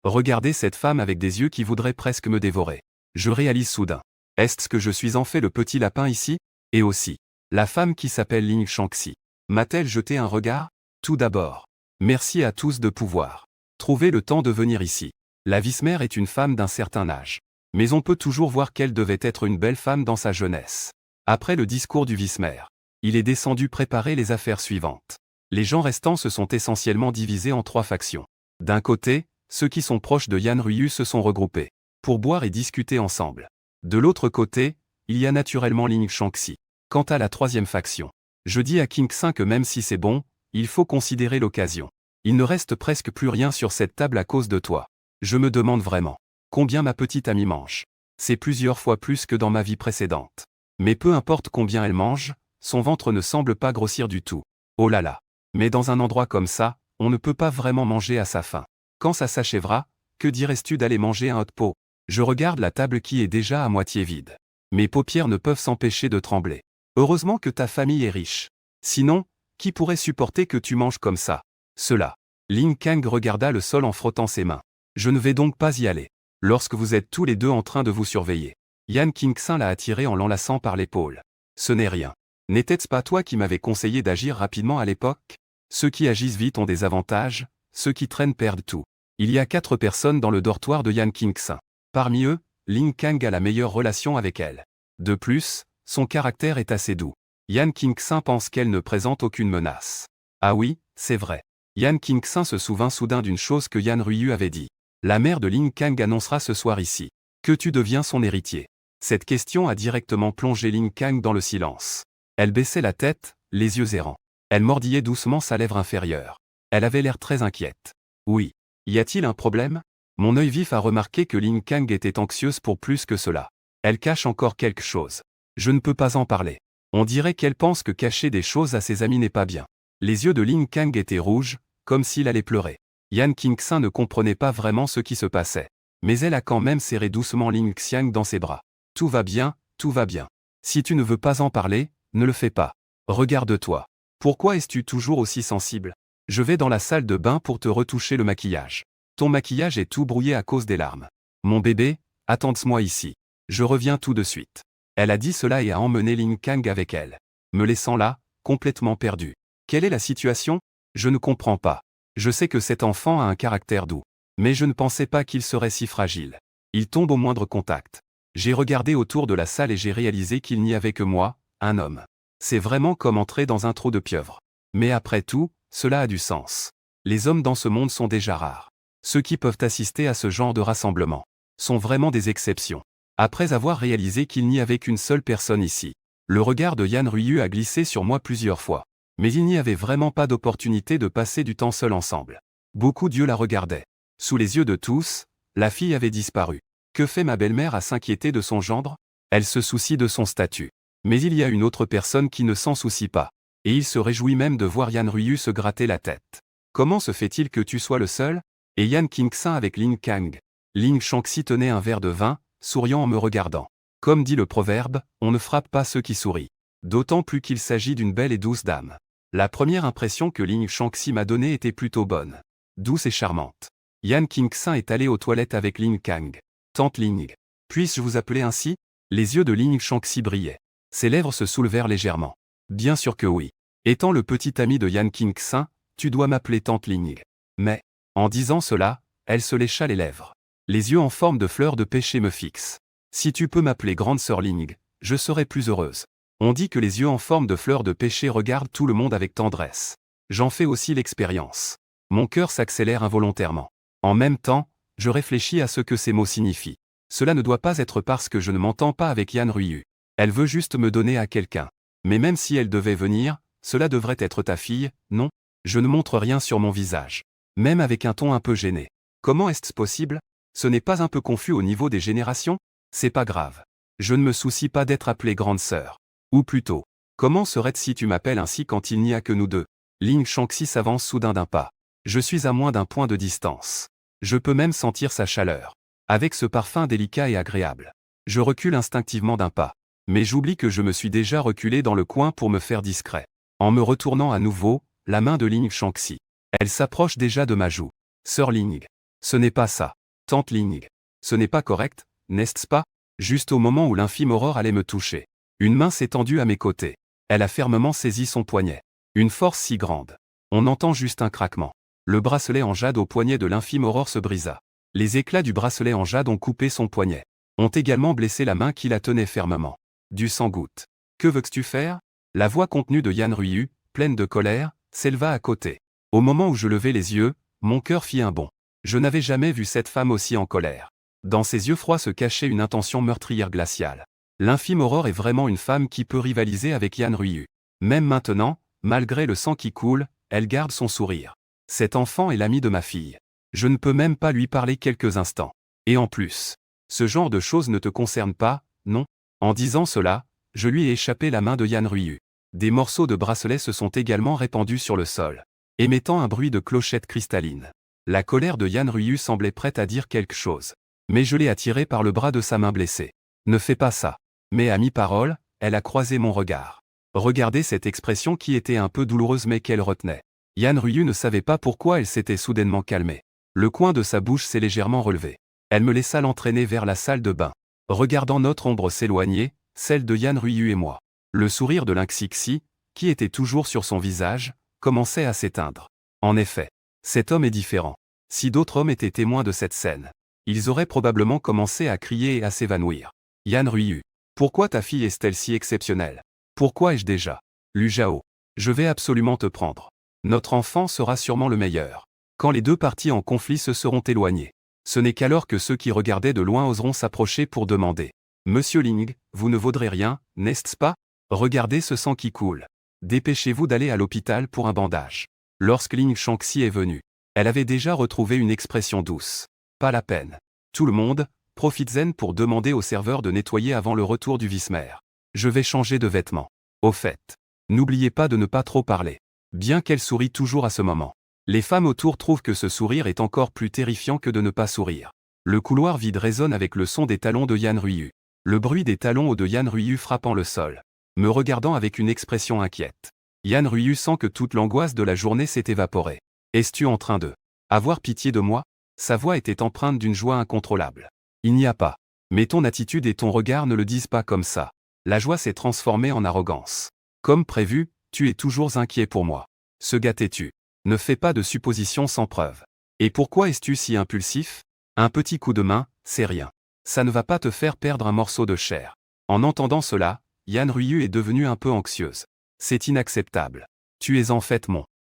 Regardez cette femme avec des yeux qui voudraient presque me dévorer. Je réalise soudain. Est-ce que je suis en fait le petit lapin ici? Et aussi, la femme qui s'appelle Ling Shangxi. M'a-t-elle jeté un regard? Tout d'abord, merci à tous de pouvoir trouver le temps de venir ici. La vice-mère est une femme d'un certain âge. Mais on peut toujours voir qu'elle devait être une belle femme dans sa jeunesse. Après le discours du vice-maire, il est descendu préparer les affaires suivantes. Les gens restants se sont essentiellement divisés en 3 factions. D'un côté, ceux qui sont proches de Yan Ruiyu se sont regroupés pour boire et discuter ensemble. De l'autre côté, il y a naturellement Ling Shangxi. Quant à la 3e faction, je dis à Qingxin que même si c'est bon, il faut considérer l'occasion. Il ne reste presque plus rien sur cette table à cause de toi. Je me demande vraiment combien ma petite amie mange. C'est plusieurs fois plus que dans ma vie précédente. Mais peu importe combien elle mange, son ventre ne semble pas grossir du tout. Oh là là. Mais dans un endroit comme ça, on ne peut pas vraiment manger à sa faim. Quand ça s'achèvera, que dirais-tu d'aller manger un hot pot? Je regarde la table qui est déjà à moitié vide. Mes paupières ne peuvent s'empêcher de trembler. Heureusement que ta famille est riche. Sinon, qui pourrait supporter que tu manges comme ça? Cela. Ling Kang regarda le sol en frottant ses mains. Je ne vais donc pas y aller. Lorsque vous êtes tous les deux en train de vous surveiller. Yan Qingxin l'a attiré en l'enlaçant par l'épaule. Ce n'est rien. N'était-ce pas toi qui m'avais conseillé d'agir rapidement à l'époque? Ceux qui agissent vite ont des avantages, ceux qui traînent perdent tout. Il y a 4 personnes dans le dortoir de Yan Qingxin. Parmi eux, Ling Kang a la meilleure relation avec elle. De plus, son caractère est assez doux. Yan Qingxin pense qu'elle ne présente aucune menace. Ah oui, c'est vrai. Yan Qingxin se souvint soudain d'une chose que Yan Ruiyu avait dit. La mère de Ling Kang annoncera ce soir ici que tu deviens son héritier. Cette question a directement plongé Ling Kang dans le silence. Elle baissait la tête, les yeux errants. Elle mordillait doucement sa lèvre inférieure. Elle avait l'air très inquiète. Oui. Y a-t-il un problème? Mon œil vif a remarqué que Ling Kang était anxieuse pour plus que cela. Elle cache encore quelque chose. Je ne peux pas en parler. On dirait qu'elle pense que cacher des choses à ses amis n'est pas bien. Les yeux de Ling Kang étaient rouges, comme s'il allait pleurer. Yan Qingxin ne comprenait pas vraiment ce qui se passait. Mais elle a quand même serré doucement Ling Xiang dans ses bras. Tout va bien, tout va bien. Si tu ne veux pas en parler, ne le fais pas. Regarde-toi. Pourquoi es-tu toujours aussi sensible? Je vais dans la salle de bain pour te retoucher le maquillage. Ton maquillage est tout brouillé à cause des larmes. Mon bébé, attends-moi ici. Je reviens tout de suite. Elle a dit cela et a emmené Ling Kang avec elle. Me laissant là, complètement perdu. Quelle est la situation? Je ne comprends pas. Je sais que cet enfant a un caractère doux. Mais je ne pensais pas qu'il serait si fragile. Il tombe au moindre contact. J'ai regardé autour de la salle et j'ai réalisé qu'il n'y avait que moi, un homme. C'est vraiment comme entrer dans un trou de pieuvre. Mais après tout, cela a du sens. Les hommes dans ce monde sont déjà rares. Ceux qui peuvent assister à ce genre de rassemblement sont vraiment des exceptions. Après avoir réalisé qu'il n'y avait qu'une seule personne ici, le regard de Yan Ruiyu a glissé sur moi plusieurs fois. Mais il n'y avait vraiment pas d'opportunité de passer du temps seul ensemble. Beaucoup d'yeux la regardaient. Sous les yeux de tous, la fille avait disparu. Que fait ma belle-mère à s'inquiéter de son gendre? Elle se soucie de son statut. Mais il y a une autre personne qui ne s'en soucie pas. Et il se réjouit même de voir Yan Ruiyu se gratter la tête. Comment se fait-il que tu sois le seul? Et Yan Qingxin avec Ling Kang. Ling Shangxi tenait un verre de vin, souriant en me regardant. Comme dit le proverbe, on ne frappe pas ceux qui sourient. D'autant plus qu'il s'agit d'une belle et douce dame. La première impression que Ling Shangxi m'a donnée était plutôt bonne. Douce et charmante. Yan Qingxin est allé aux toilettes avec Ling Kang. Tante Ling. Puis-je vous appeler ainsi? Les yeux de Ling Shangxi brillaient. Ses lèvres se soulevèrent légèrement. Bien sûr que oui. Étant le petit ami de Yan Qingxin, tu dois m'appeler Tante Ling. Mais, en disant cela, elle se lécha les lèvres. Les yeux en forme de fleurs de pêcher me fixent. Si tu peux m'appeler Grande Sœur Ling, je serai plus heureuse. On dit que les yeux en forme de fleurs de pêcher regardent tout le monde avec tendresse. J'en fais aussi l'expérience. Mon cœur s'accélère involontairement. En même temps, je réfléchis à ce que ces mots signifient. Cela ne doit pas être parce que je ne m'entends pas avec Yan Ruiyu. Elle veut juste me donner à quelqu'un. Mais même si elle devait venir, cela devrait être ta fille, non? Je ne montre rien sur mon visage. Même avec un ton un peu gêné. Comment est-ce possible? Ce n'est pas un peu confus au niveau des générations? C'est pas grave. Je ne me soucie pas d'être appelée grande sœur. Ou plutôt, comment serait-ce si tu m'appelles ainsi quand il n'y a que nous deux? Ling Shangxi s'avance soudain d'un pas. Je suis à moins d'un point de distance. Je peux même sentir sa chaleur. Avec ce parfum délicat et agréable. Je recule instinctivement d'un pas. Mais j'oublie que je me suis déjà reculé dans le coin pour me faire discret. En me retournant à nouveau, la main de Ling Shangxi. Elle s'approche déjà de ma joue. Sœur Ling. Ce n'est pas ça. Tante Ling. Ce n'est pas correct, n'est-ce pas? Juste au moment où l'infime Aurore allait me toucher. Une main s'est tendue à mes côtés. Elle a fermement saisi son poignet. Une force si grande. On entend juste un craquement. Le bracelet en jade au poignet de l'infime Aurore se brisa. Les éclats du bracelet en jade ont coupé son poignet. Ont également blessé la main qui la tenait fermement. Du sang goutte. Que veux-tu faire? La voix contenue de Yan Ruiyu, pleine de colère, s'éleva à côté. Au moment où je levai les yeux, mon cœur fit un bond. Je n'avais jamais vu cette femme aussi en colère. Dans ses yeux froids se cachait une intention meurtrière glaciale. L'infime Aurore est vraiment une femme qui peut rivaliser avec Yan Ruiyu. Même maintenant, malgré le sang qui coule, elle garde son sourire. Cet enfant est l'ami de ma fille. Je ne peux même pas lui parler quelques instants. Et en plus, ce genre de choses ne te concerne pas, non? En disant cela, je lui ai échappé la main de Yan Ruiyu. Des morceaux de bracelet se sont également répandus sur le sol, émettant un bruit de clochette cristalline. La colère de Yan Ruiyu semblait prête à dire quelque chose. Mais je l'ai attirée par le bras de sa main blessée. Ne fais pas ça. Mais à mi-parole, elle a croisé mon regard. Regardez cette expression qui était un peu douloureuse mais qu'elle retenait. Yan Ruiyu ne savait pas pourquoi elle s'était soudainement calmée. Le coin de sa bouche s'est légèrement relevé. Elle me laissa l'entraîner vers la salle de bain. Regardant notre ombre s'éloigner, celle de Yan Ruiyu et moi. Le sourire de Lin-Xixi, qui était toujours sur son visage, commençait à s'éteindre. En effet, cet homme est différent. Si d'autres hommes étaient témoins de cette scène, ils auraient probablement commencé à crier et à s'évanouir. Yan Ruiyu. Pourquoi ta fille est-elle si exceptionnelle? Pourquoi ai-je déjà? Lu Zhao. Je vais absolument te prendre. Notre enfant sera sûrement le meilleur. Quand les deux parties en conflit se seront éloignées. Ce n'est qu'alors que ceux qui regardaient de loin oseront s'approcher pour demander. Monsieur Ling, vous ne vaudrez rien, n'est-ce pas? Regardez ce sang qui coule. Dépêchez-vous d'aller à l'hôpital pour un bandage. Lorsque Ling Shangxi est venue, elle avait déjà retrouvé une expression douce. Pas la peine. Tout le monde, profite-en pour demander au serveur de nettoyer avant le retour du vice-maire. Je vais changer de vêtements. Au fait, n'oubliez pas de ne pas trop parler. Bien qu'elle sourit toujours à ce moment. Les femmes autour trouvent que ce sourire est encore plus terrifiant que de ne pas sourire. Le couloir vide résonne avec le son des talons de Yan Ruiyu. Le bruit des talons hauts de Yan Ruiyu frappant le sol. Me regardant avec une expression inquiète. Yan Ruiyu sent que toute l'angoisse de la journée s'est évaporée. Es-tu en train de avoir pitié de moi? Sa voix était empreinte d'une joie incontrôlable. Il n'y a pas. Mais ton attitude et ton regard ne le disent pas comme ça. La joie s'est transformée en arrogance. Comme prévu, tu es toujours inquiet pour moi. Se gâtais-tu? Ne fais pas de suppositions sans preuve. Et pourquoi es-tu si impulsif? Un petit coup de main, c'est rien. Ça ne va pas te faire perdre un morceau de chair. En entendant cela, Yan Ruiyu est devenue un peu anxieuse. C'est inacceptable. Tu es en fait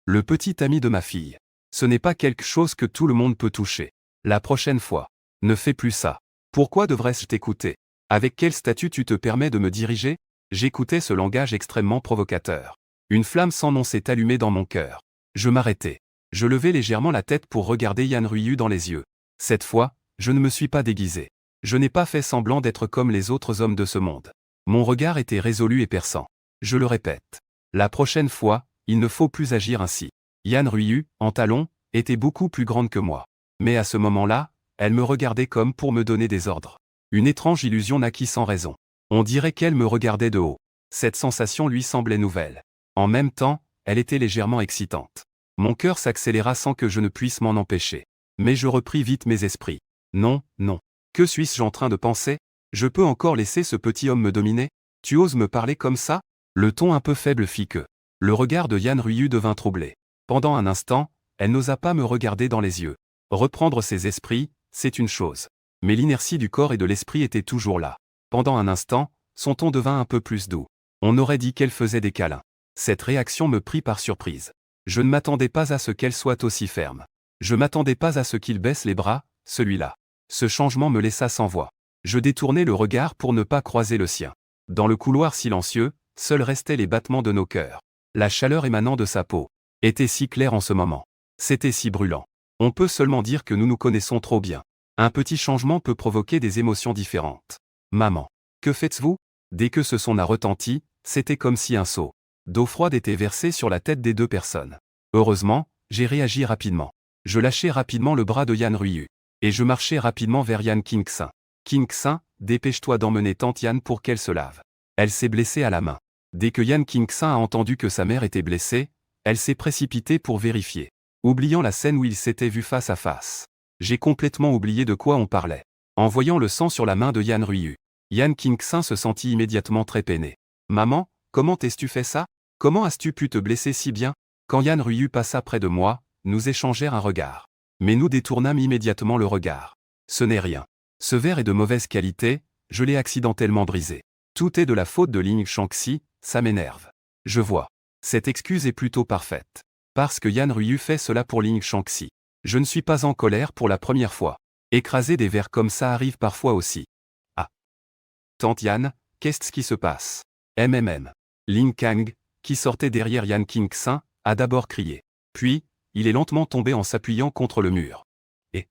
le petit ami de ma fille. Ce n'est pas quelque chose que tout le monde peut toucher. La prochaine fois, ne fais plus ça. Pourquoi devrais-je t'écouter? Avec quel statut tu te permets de me diriger? J'écoutais ce langage extrêmement provocateur. Une flamme sans nom s'est allumée dans mon cœur. Je m'arrêtai. Je levai légèrement la tête pour regarder Yan Ruiyu dans les yeux. Cette fois, je ne me suis pas déguisé. Je n'ai pas fait semblant d'être comme les autres hommes de ce monde. Mon regard était résolu et perçant. Je le répète. La prochaine fois, il ne faut plus agir ainsi. Yan Ruiyu, en talons, était beaucoup plus grande que moi. Mais à ce moment-là, elle me regardait comme pour me donner des ordres. Une étrange illusion naquit sans raison. On dirait qu'elle me regardait de haut. Cette sensation lui semblait nouvelle. En même temps, elle était légèrement excitante. Mon cœur s'accéléra sans que je ne puisse m'en empêcher. Mais je repris vite mes esprits. Non, non. Que suis-je en train de penser? Je peux encore laisser ce petit homme me dominer? Tu oses me parler comme ça? Le ton un peu faible fit que. Le regard de Yan Ruiyu devint troublé. Pendant un instant, elle n'osa pas me regarder dans les yeux. Reprendre ses esprits, c'est une chose. Mais l'inertie du corps et de l'esprit était toujours là. Pendant un instant, son ton devint un peu plus doux. On aurait dit qu'elle faisait des câlins. Cette réaction me prit par surprise. Je ne m'attendais pas à ce qu'elle soit aussi ferme. Je m'attendais pas à ce qu'il baisse les bras, celui-là. Ce changement me laissa sans voix. Je détournai le regard pour ne pas croiser le sien. Dans le couloir silencieux, seuls restaient les battements de nos cœurs. La chaleur émanant de sa peau était si claire en ce moment. C'était si brûlant. On peut seulement dire que nous nous connaissons trop bien. Un petit changement peut provoquer des émotions différentes. Maman. Que faites-vous? Dès que ce son a retenti, c'était comme si un seau d'eau froide était versé sur la tête des deux personnes. Heureusement, j'ai réagi rapidement. Je lâchai rapidement le bras de Yan Ryu. Et je marchai rapidement vers Yan King-san. King-san, dépêche-toi d'emmener tante Yan pour qu'elle se lave. Elle s'est blessée à la main. Dès que Yan King-san a entendu que sa mère était blessée, elle s'est précipitée pour vérifier. Oubliant la scène où ils s'étaient vus face à face. J'ai complètement oublié de quoi on parlait. En voyant le sang sur la main de Yan Ryu, Yan King-san se sentit immédiatement très peiné. Maman, comment t'es-tu fait ça? Comment as-tu pu te blesser si bien? Quand Yan Ryu passa près de moi, nous échangèrent un regard. Mais nous détournâmes immédiatement le regard. Ce n'est rien. Ce verre est de mauvaise qualité, je l'ai accidentellement brisé. Tout est de la faute de Ling Shanxi, ça m'énerve. Je vois. Cette excuse est plutôt parfaite. Parce que Yan Ryu fait cela pour Ling Shanxi. Je ne suis pas en colère pour la première fois. Écraser des verres comme ça arrive parfois aussi. Ah. Tante Yan, qu'est-ce qui se passe? Ling Kang, qui sortait derrière Yan King-san, a d'abord crié. Puis, il est lentement tombé en s'appuyant contre le mur. Et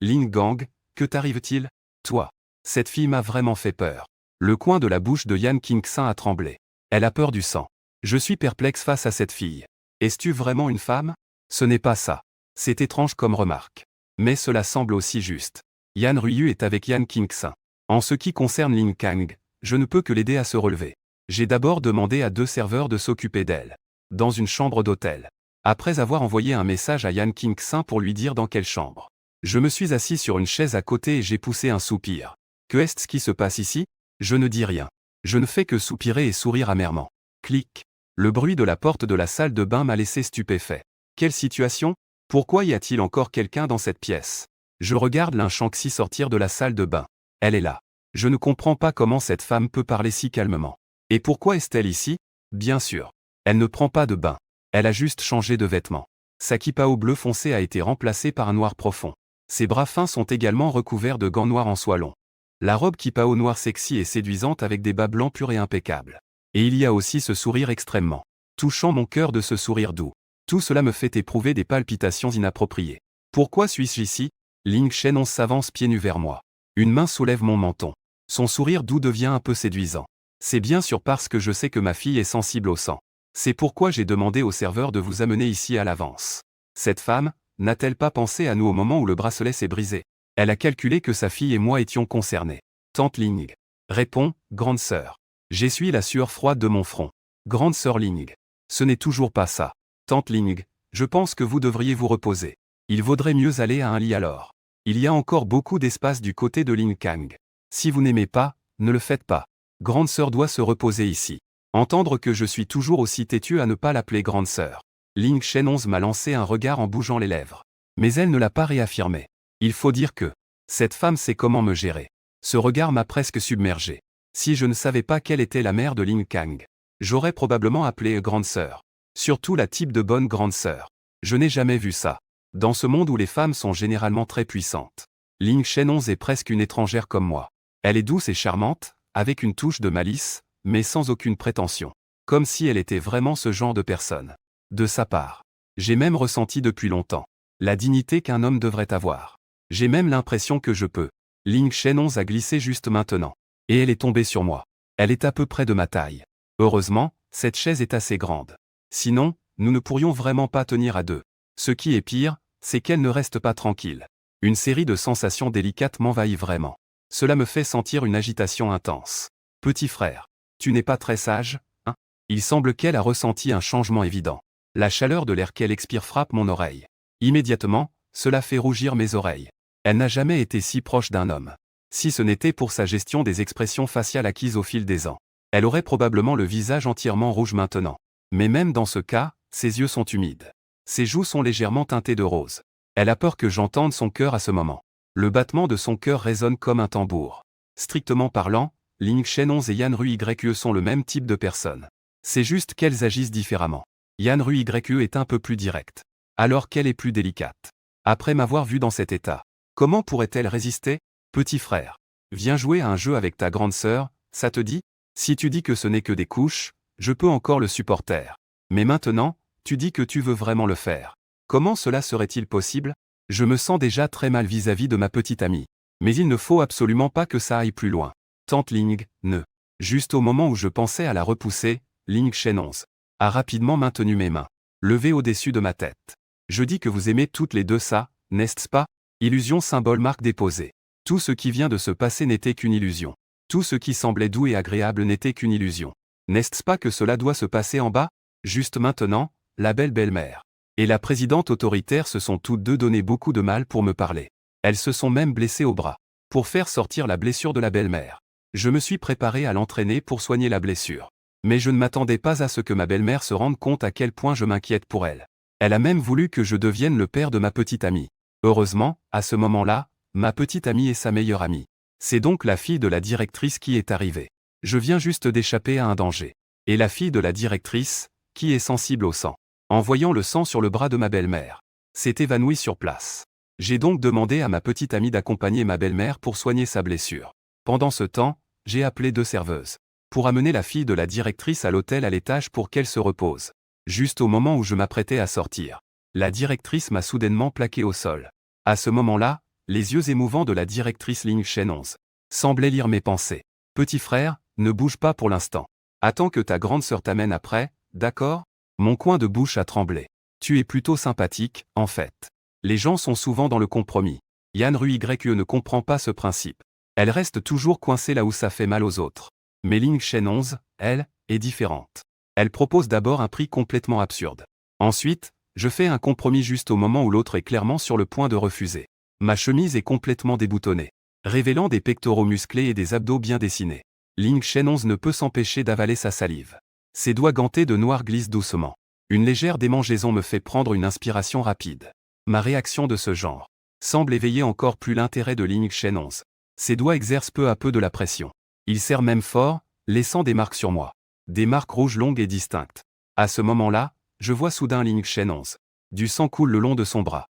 Ling Gang, que t'arrive-t-il? Toi. Cette fille m'a vraiment fait peur. Le coin de la bouche de Yan King-san a tremblé. Elle a peur du sang. Je suis perplexe face à cette fille. Es-tu vraiment une femme? Ce n'est pas ça. C'est étrange comme remarque. Mais cela semble aussi juste. Yan Ryu est avec Yan King-san. En ce qui concerne Ling Kang, je ne peux que l'aider à se relever. J'ai d'abord demandé à 2 serveurs de s'occuper d'elle. Dans une chambre d'hôtel. Après avoir envoyé un message à Yan King-san pour lui dire dans quelle chambre. Je me suis assis sur une chaise à côté et j'ai poussé un soupir. Que est-ce qui se passe ici? Je ne dis rien. Je ne fais que soupirer et sourire amèrement. Clic. Le bruit de la porte de la salle de bain m'a laissé stupéfait. Quelle situation? Pourquoi y a-t-il encore quelqu'un dans cette pièce? Je regarde Ling Shanxi sortir de la salle de bain. Elle est là. Je ne comprends pas comment cette femme peut parler si calmement. Et pourquoi est-elle ici? Bien sûr. Elle ne prend pas de bain. Elle a juste changé de vêtements. Sa kippa bleu foncé a été remplacée par un noir profond. Ses bras fins sont également recouverts de gants noirs en soie long. La robe kippa noir sexy et séduisante avec des bas blancs purs et impeccables. Et il y a aussi ce sourire extrêmement touchant mon cœur de ce sourire doux. Tout cela me fait éprouver des palpitations inappropriées. Pourquoi suis-je ici? Ling Shenong s'avance pieds nus vers moi. Une main soulève mon menton. Son sourire doux devient un peu séduisant. C'est bien sûr parce que je sais que ma fille est sensible au sang. C'est pourquoi j'ai demandé au serveur de vous amener ici à l'avance. Cette femme, n'a-t-elle pas pensé à nous au moment où le bracelet s'est brisé? Elle a calculé que sa fille et moi étions concernés. Tante Ling. Répond, grande sœur. J'essuie la sueur froide de mon front. Grande sœur Ling. Ce n'est toujours pas ça. Tante Ling, je pense que vous devriez vous reposer. Il vaudrait mieux aller à un lit alors. Il y a encore beaucoup d'espace du côté de Ling Kang. Si vous n'aimez pas, ne le faites pas. Grande sœur doit se reposer ici. Entendre que je suis toujours aussi têtu à ne pas l'appeler grande sœur. Ling Shenong m'a lancé un regard en bougeant les lèvres. Mais elle ne l'a pas réaffirmé. Il faut dire que cette femme sait comment me gérer. Ce regard m'a presque submergé. Si je ne savais pas quelle était la mère de Ling Kang, j'aurais probablement appelé grande sœur. Surtout la type de bonne grande sœur. Je n'ai jamais vu ça. Dans ce monde où les femmes sont généralement très puissantes. Ling Shenong est presque une étrangère comme moi. Elle est douce et charmante, avec une touche de malice, mais sans aucune prétention. Comme si elle était vraiment ce genre de personne. De sa part. J'ai même ressenti depuis longtemps la dignité qu'un homme devrait avoir. J'ai même l'impression que je peux. Ling Shenong a glissé juste maintenant. Et elle est tombée sur moi. Elle est à peu près de ma taille. Heureusement, cette chaise est assez grande. Sinon, nous ne pourrions vraiment pas tenir à deux. Ce qui est pire, c'est qu'elle ne reste pas tranquille. Une série de sensations délicates m'envahit vraiment. Cela me fait sentir une agitation intense. Petit frère, tu n'es pas très sage, hein? Il semble qu'elle a ressenti un changement évident. La chaleur de l'air qu'elle expire frappe mon oreille. Immédiatement, cela fait rougir mes oreilles. Elle n'a jamais été si proche d'un homme. Si ce n'était pour sa gestion des expressions faciales acquises au fil des ans. Elle aurait probablement le visage entièrement rouge maintenant. Mais même dans ce cas, ses yeux sont humides. Ses joues sont légèrement teintées de rose. Elle a peur que j'entende son cœur à ce moment. Le battement de son cœur résonne comme un tambour. Strictement parlant, Ling Shenong et Yan Ryu sont le même type de personne. C'est juste qu'elles agissent différemment. Yan Ryu est un peu plus directe. Alors qu'elle est plus délicate. Après m'avoir vu dans cet état, comment pourrait-elle résister? Petit frère, viens jouer à un jeu avec ta grande sœur, ça te dit? Si tu dis que ce n'est que des couches, je peux encore le supporter. Mais maintenant, tu dis que tu veux vraiment le faire. Comment cela serait-il possible? Je me sens déjà très mal vis-à-vis de ma petite amie. Mais il ne faut absolument pas que ça aille plus loin. Tante Ling, ne. Juste au moment où je pensais à la repousser, Ling Shenonz a rapidement maintenu mes mains, levées au-dessus de ma tête. Je dis que vous aimez toutes les deux ça, n'est-ce pas? Illusion symbole marque déposée. Tout ce qui vient de se passer n'était qu'une illusion. Tout ce qui semblait doux et agréable n'était qu'une illusion. N'est-ce pas que cela doit se passer en bas? Juste maintenant, la belle-mère et la présidente autoritaire se sont toutes deux donné beaucoup de mal pour me parler. Elles se sont même blessées au bras. Pour faire sortir la blessure de la belle-mère, je me suis préparé à l'entraîner pour soigner la blessure. Mais je ne m'attendais pas à ce que ma belle-mère se rende compte à quel point je m'inquiète pour elle. Elle a même voulu que je devienne le père de ma petite amie. Heureusement, à ce moment-là, ma petite amie est sa meilleure amie. C'est donc la fille de la directrice qui est arrivée. Je viens juste d'échapper à un danger. Et la fille de la directrice, qui est sensible au sang, en voyant le sang sur le bras de ma belle-mère, s'est évanouie sur place. J'ai donc demandé à ma petite amie d'accompagner ma belle-mère pour soigner sa blessure. Pendant ce temps, j'ai appelé 2 serveuses pour amener la fille de la directrice à l'hôtel à l'étage pour qu'elle se repose. Juste au moment où je m'apprêtais à sortir, la directrice m'a soudainement plaqué au sol. À ce moment-là, les yeux émouvants de la directrice Ling Shenonz semblaient lire mes pensées. Petit frère, ne bouge pas pour l'instant. Attends que ta grande sœur t'amène après, d'accord? Mon coin de bouche a tremblé. Tu es plutôt sympathique, en fait. Les gens sont souvent dans le compromis. Yan Rui ne comprend pas ce principe. Elle reste toujours coincée là où ça fait mal aux autres. Mais Ling Shenonz, elle, est différente. Elle propose d'abord un prix complètement absurde. Ensuite, je fais un compromis juste au moment où l'autre est clairement sur le point de refuser. Ma chemise est complètement déboutonnée, révélant des pectoraux musclés et des abdos bien dessinés. Ling Shenonz ne peut s'empêcher d'avaler sa salive. Ses doigts gantés de noir glissent doucement. Une légère démangeaison me fait prendre une inspiration rapide. Ma réaction de ce genre semble éveiller encore plus l'intérêt de Ling Shenonz. Ses doigts exercent peu à peu de la pression. Il serre même fort, laissant des marques sur moi. Des marques rouges longues et distinctes. À ce moment-là, je vois soudain Ling Shenonz. Du sang coule le long de son bras.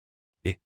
Et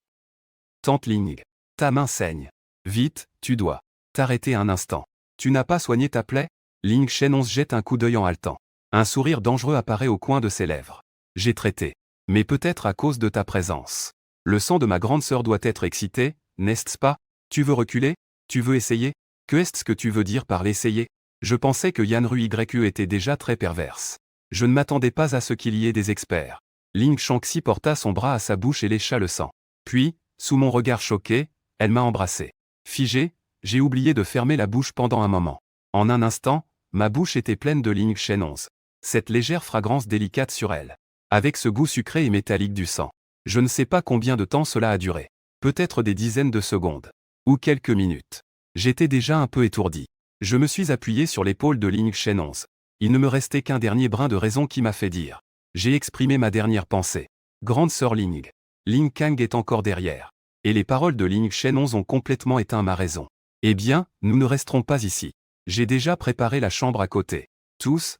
Tante Ling, ta main saigne. Vite, tu dois t'arrêter un instant. Tu n'as pas soigné ta plaie? Ling Shenonz jette un coup d'œil en haletant. Un sourire dangereux apparaît au coin de ses lèvres. J'ai traité. Mais peut-être à cause de ta présence. Le sang de ma grande sœur doit être excité, n'est-ce pas? Tu veux reculer? Tu veux essayer? Que est-ce que tu veux dire par l'essayer? Je pensais que Yan Rui était déjà très perverse. Je ne m'attendais pas à ce qu'il y ait des experts. Ling Shangxi porta son bras à sa bouche et lécha le sang. Puis, sous mon regard choqué, elle m'a embrassé. Figé, j'ai oublié de fermer la bouche pendant un moment. En un instant, ma bouche était pleine de Ling Shenonz. Cette légère fragrance délicate sur elle. Avec ce goût sucré et métallique du sang. Je ne sais pas combien de temps cela a duré. Peut-être des dizaines de secondes. Ou quelques minutes. J'étais déjà un peu étourdi. Je me suis appuyé sur l'épaule de Ling Shenonz. Il ne me restait qu'un dernier brin de raison qui m'a fait dire. J'ai exprimé ma dernière pensée. Grande sœur Ling. Ling Kang est encore derrière. Et les paroles de Ling Shenonz ont complètement éteint ma raison. Eh bien, nous ne resterons pas ici. J'ai déjà préparé la chambre à côté. Tous.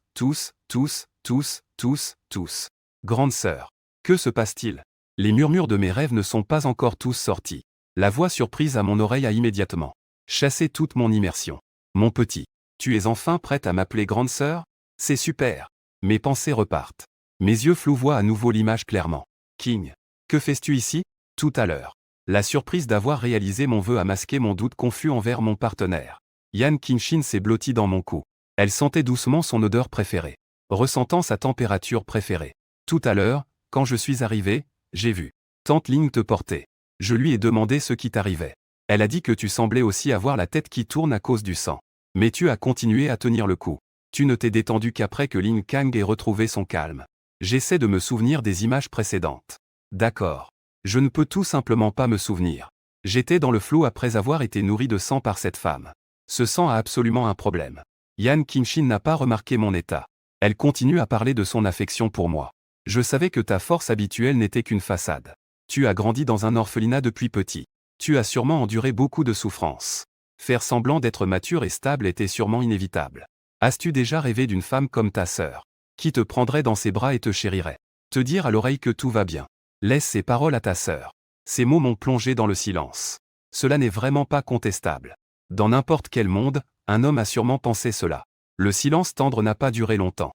Grande sœur. Que se passe-t-il? Les murmures de mes rêves ne sont pas encore tous sortis. La voix surprise à mon oreille a immédiatement chassé toute mon immersion. Mon petit, tu es enfin prête à m'appeler grande sœur? C'est super. Mes pensées repartent. Mes yeux flous voient à nouveau l'image clairement. King. Que fais-tu ici? Tout à l'heure. La surprise d'avoir réalisé mon vœu a masqué mon doute confus envers mon partenaire. Yan Qingshin s'est blotti dans mon cou. Elle sentait doucement son odeur préférée. Ressentant sa température préférée. Tout à l'heure, quand je suis arrivé, j'ai vu Tante Ling te porter. Je lui ai demandé ce qui t'arrivait. Elle a dit que tu semblais aussi avoir la tête qui tourne à cause du sang. Mais tu as continué à tenir le coup. Tu ne t'es détendu qu'après que Ling Kang ait retrouvé son calme. J'essaie de me souvenir des images précédentes. D'accord. Je ne peux tout simplement pas me souvenir. J'étais dans le flou après avoir été nourri de sang par cette femme. Ce sang a absolument un problème. Yan Qingshin n'a pas remarqué mon état. Elle continue à parler de son affection pour moi. Je savais que ta force habituelle n'était qu'une façade. Tu as grandi dans un orphelinat depuis petit. Tu as sûrement enduré beaucoup de souffrances. Faire semblant d'être mature et stable était sûrement inévitable. As-tu déjà rêvé d'une femme comme ta sœur, qui te prendrait dans ses bras et te chérirait? Te dire à l'oreille que tout va bien. Laisse ces paroles à ta sœur. Ces mots m'ont plongé dans le silence. Cela n'est vraiment pas contestable. Dans n'importe quel monde, un homme a sûrement pensé cela. Le silence tendre n'a pas duré longtemps.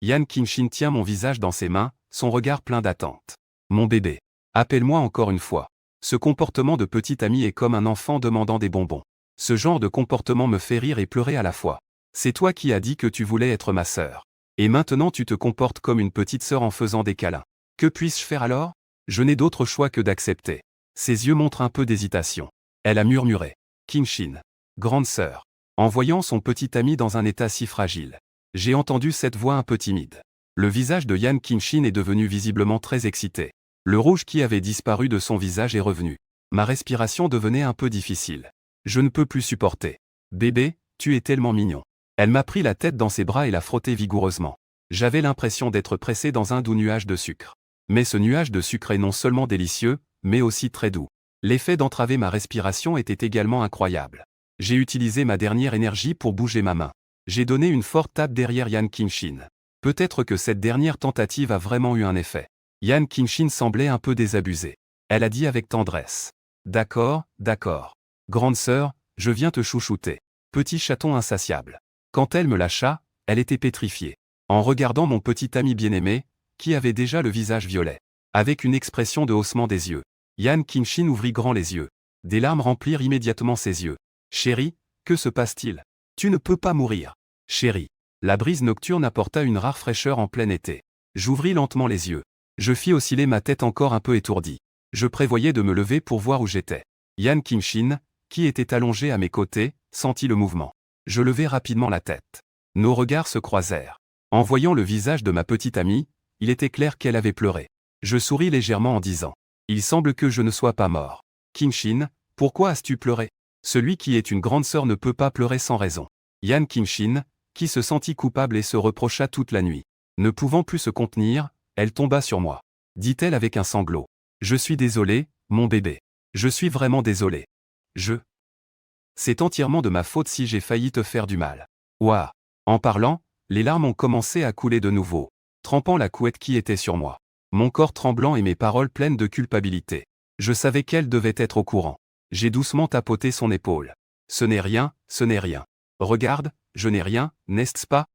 Yan Qingshin tient mon visage dans ses mains, son regard plein d'attente. Mon bébé. Appelle-moi encore une fois. Ce comportement de petit ami est comme un enfant demandant des bonbons. Ce genre de comportement me fait rire et pleurer à la fois. C'est toi qui as dit que tu voulais être ma sœur. Et maintenant tu te comportes comme une petite sœur en faisant des câlins. Que puis-je faire alors? Je n'ai d'autre choix que d'accepter. Ses yeux montrent un peu d'hésitation. Elle a murmuré. Kinshin. Grande sœur. En voyant son petit ami dans un état si fragile. J'ai entendu cette voix un peu timide. Le visage de Yan Kinshin est devenu visiblement très excité. Le rouge qui avait disparu de son visage est revenu. Ma respiration devenait un peu difficile. Je ne peux plus supporter. Bébé, tu es tellement mignon. Elle m'a pris la tête dans ses bras et l'a frotté vigoureusement. J'avais l'impression d'être pressé dans un doux nuage de sucre. Mais ce nuage de sucre est non seulement délicieux, mais aussi très doux. L'effet d'entraver ma respiration était également incroyable. J'ai utilisé ma dernière énergie pour bouger ma main. J'ai donné une forte tape derrière Yan Kinshin. Peut-être que cette dernière tentative a vraiment eu un effet. Yan Kinshin semblait un peu désabusée. Elle a dit avec tendresse. D'accord, d'accord. Grande sœur, je viens te chouchouter. Petit chaton insatiable. Quand elle me lâcha, elle était pétrifiée. En regardant mon petit ami bien-aimé, qui avait déjà le visage violet. Avec une expression de haussement des yeux. Yan Kinshin ouvrit grand les yeux. Des larmes remplirent immédiatement ses yeux. Chérie, que se passe-t-il? Tu ne peux pas mourir. Chérie. La brise nocturne apporta une rare fraîcheur en plein été. J'ouvris lentement les yeux. Je fis osciller ma tête encore un peu étourdie. Je prévoyais de me lever pour voir où j'étais. Yan Kinshin, qui était allongé à mes côtés, sentit le mouvement. Je levai rapidement la tête. Nos regards se croisèrent. En voyant le visage de ma petite amie, il était clair qu'elle avait pleuré. Je souris légèrement en disant. Il semble que je ne sois pas mort. Kinshin, pourquoi as-tu pleuré? Celui qui est une grande sœur ne peut pas pleurer sans raison. Yan Kinshin, qui se sentit coupable et se reprocha toute la nuit. Ne pouvant plus se contenir, elle tomba sur moi. Dit-elle avec un sanglot. Je suis désolée, mon bébé. Je suis vraiment désolée. C'est entièrement de ma faute si j'ai failli te faire du mal. Ouah. En parlant, les larmes ont commencé à couler de nouveau, trempant la couette qui était sur moi. Mon corps tremblant et mes paroles pleines de culpabilité. Je savais qu'elle devait être au courant. J'ai doucement tapoté son épaule. Ce n'est rien, ce n'est rien. Regarde, je n'ai rien, n'est-ce pas?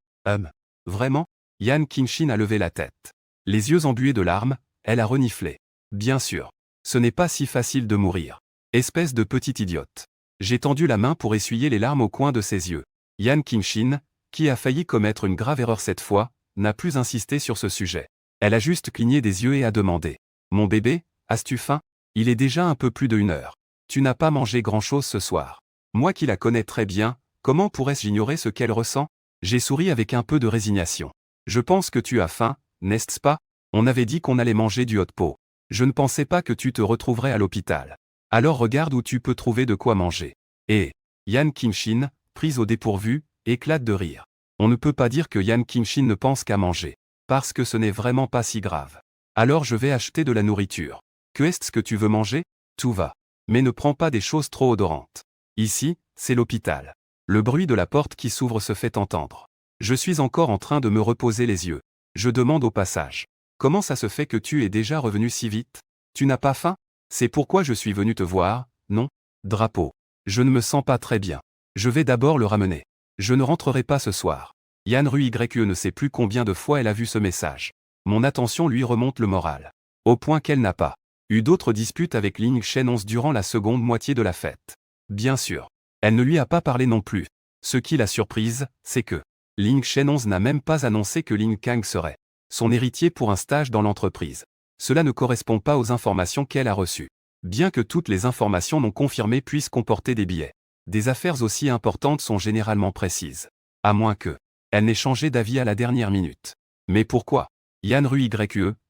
Vraiment? Yan Kinshin a levé la tête. Les yeux embués de larmes, elle a reniflé. Bien sûr. Ce n'est pas si facile de mourir. Espèce de petite idiote. J'ai tendu la main pour essuyer les larmes au coin de ses yeux. Yan Kinshin, qui a failli commettre une grave erreur cette fois, n'a plus insisté sur ce sujet. Elle a juste cligné des yeux et a demandé. Mon bébé, as-tu faim? Il est déjà un peu plus de 1 heure. Tu n'as pas mangé grand-chose ce soir. Moi qui la connais très bien, comment pourrais-je ignorer ce qu'elle ressent? J'ai souri avec un peu de résignation. Je pense que tu as faim, n'est-ce pas? On avait dit qu'on allait manger du hot pot. Je ne pensais pas que tu te retrouverais à l'hôpital. Alors regarde où tu peux trouver de quoi manger. Et Yan Kinshin, prise au dépourvu, éclate de rire. On ne peut pas dire que Yan Kinshin ne pense qu'à manger. Parce que ce n'est vraiment pas si grave. Alors je vais acheter de la nourriture. Que est-ce que tu veux manger? Tout va. Mais ne prends pas des choses trop odorantes. Ici, c'est l'hôpital. Le bruit de la porte qui s'ouvre se fait entendre. Je suis encore en train de me reposer les yeux. Je demande au passage. Comment ça se fait que tu es déjà revenu si vite? Tu n'as pas faim? C'est pourquoi je suis venu te voir, non? Drapeau. Je ne me sens pas très bien. Je vais d'abord le ramener. Je ne rentrerai pas ce soir. Yan Rue ne sait plus combien de fois elle a vu ce message. Mon attention lui remonte le moral. Au point qu'elle n'a pas eu d'autres disputes avec Ling Shenons durant la seconde moitié de la fête. Bien sûr. Elle ne lui a pas parlé non plus. Ce qui l'a surprise, c'est que Ling Shenons n'a même pas annoncé que Ling Kang serait son héritier pour un stage dans l'entreprise. Cela ne correspond pas aux informations qu'elle a reçues. Bien que toutes les informations non confirmées puissent comporter des biais. Des affaires aussi importantes sont généralement précises. À moins que elle n'ait changé d'avis à la dernière minute. Mais pourquoi? Yan Rue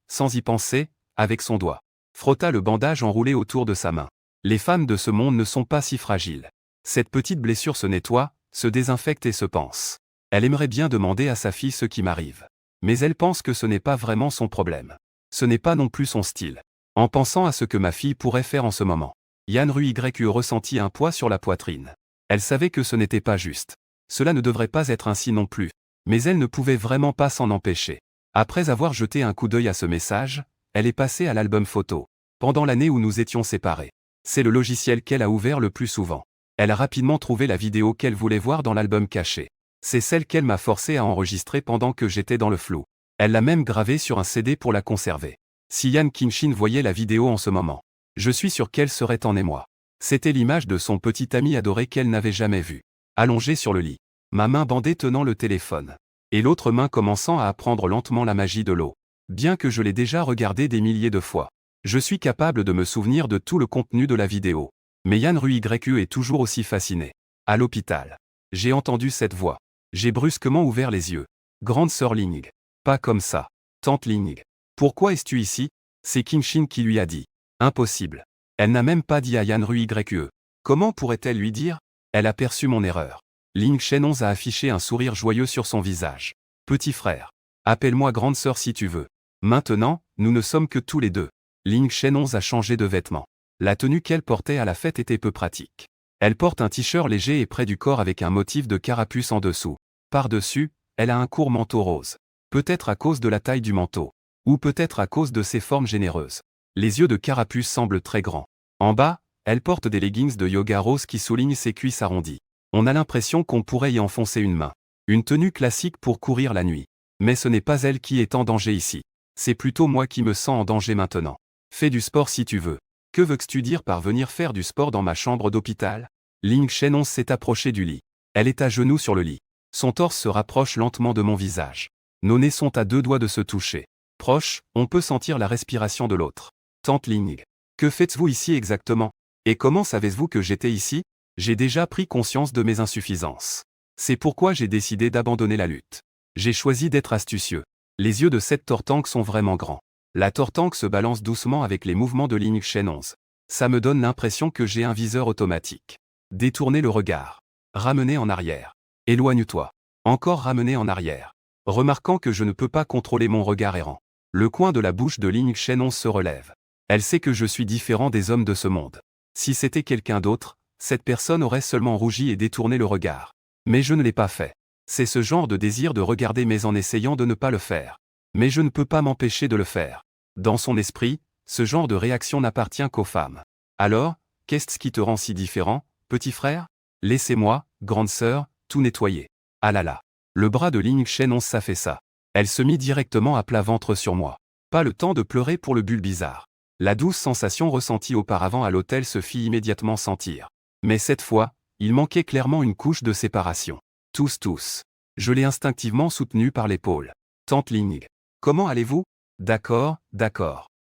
sans y penser, avec son doigt, frotta le bandage enroulé autour de sa main. Les femmes de ce monde ne sont pas si fragiles. Cette petite blessure se nettoie, se désinfecte et se panse. Elle aimerait bien demander à sa fille ce qui m'arrive. Mais elle pense que ce n'est pas vraiment son problème. Ce n'est pas non plus son style. En pensant à ce que ma fille pourrait faire en ce moment, Yan Rue ressentit un poids sur la poitrine. Elle savait que ce n'était pas juste. Cela ne devrait pas être ainsi non plus. Mais elle ne pouvait vraiment pas s'en empêcher. Après avoir jeté un coup d'œil à ce message, elle est passée à l'album photo. Pendant l'année où nous étions séparés. C'est le logiciel qu'elle a ouvert le plus souvent. Elle a rapidement trouvé la vidéo qu'elle voulait voir dans l'album caché. C'est celle qu'elle m'a forcé à enregistrer pendant que j'étais dans le flou. Elle l'a même gravée sur un CD pour la conserver. Si Yan Kinshin voyait la vidéo en ce moment, je suis sûr qu'elle serait en émoi. C'était l'image de son petit ami adoré qu'elle n'avait jamais vu. Allongé sur le lit. Ma main bandée tenant le téléphone. Et l'autre main commençant à apprendre lentement la magie de l'eau. Bien que je l'ai déjà regardé des milliers de fois. Je suis capable de me souvenir de tout le contenu de la vidéo. Mais Yan Rui-YE est toujours aussi fasciné. À l'hôpital. J'ai entendu cette voix. J'ai brusquement ouvert les yeux. Grande sœur Ling. Pas comme ça. Tante Ling. Pourquoi es-tu ici? C'est Kim-shin qui lui a dit. Impossible. Elle n'a même pas dit à Yan Rui-YE. Comment pourrait-elle lui dire? Elle a perçu mon erreur. Ling Shenons a affiché un sourire joyeux sur son visage. Petit frère. Appelle-moi grande sœur si tu veux. Maintenant, nous ne sommes que tous les deux. Ling Shenons a changé de vêtements. La tenue qu'elle portait à la fête était peu pratique. Elle porte un t-shirt léger et près du corps avec un motif de carapuce en dessous. Par-dessus, elle a un court manteau rose. Peut-être à cause de la taille du manteau. Ou peut-être à cause de ses formes généreuses. Les yeux de carapuce semblent très grands. En bas, elle porte des leggings de yoga rose qui soulignent ses cuisses arrondies. On a l'impression qu'on pourrait y enfoncer une main. Une tenue classique pour courir la nuit. Mais ce n'est pas elle qui est en danger ici. C'est plutôt moi qui me sens en danger maintenant. Fais du sport si tu veux. Que veux-tu dire par venir faire du sport dans ma chambre d'hôpital? Ling Shenons s'est approchée du lit. Elle est à genoux sur le lit. Son torse se rapproche lentement de mon visage. Nos nez sont à 2 doigts de se toucher. Proche, on peut sentir la respiration de l'autre. Tante Ling. Que faites-vous ici exactement? Et comment savez-vous que j'étais ici? J'ai déjà pris conscience de mes insuffisances. C'est pourquoi j'ai décidé d'abandonner la lutte. J'ai choisi d'être astucieux. Les yeux de cette tortank sont vraiment grands. La tortank se balance doucement avec les mouvements de Ling Shenons. Ça me donne l'impression que j'ai un viseur automatique. Détourner le regard. Ramener en arrière. Éloigne-toi. Encore ramener en arrière. Remarquant que je ne peux pas contrôler mon regard errant. Le coin de la bouche de Ling Shenons se relève. Elle sait que je suis différent des hommes de ce monde. Si c'était quelqu'un d'autre, cette personne aurait seulement rougi et détourné le regard. Mais je ne l'ai pas fait. C'est ce genre de désir de regarder mais en essayant de ne pas le faire. Mais je ne peux pas m'empêcher de le faire. Dans son esprit, ce genre de réaction n'appartient qu'aux femmes. Alors, qu'est-ce qui te rend si différent, petit frère? Laissez-moi, grande sœur, tout nettoyer. Ah là là. Le bras de Ling Shenons s'affaissa. Elle se mit directement à plat ventre sur moi. Pas le temps de pleurer pour le bulle bizarre. La douce sensation ressentie auparavant à l'hôtel se fit immédiatement sentir. Mais cette fois, il manquait clairement une couche de séparation. Tous. Je l'ai instinctivement soutenu par l'épaule. Tante Ling. Comment allez-vous? D'accord.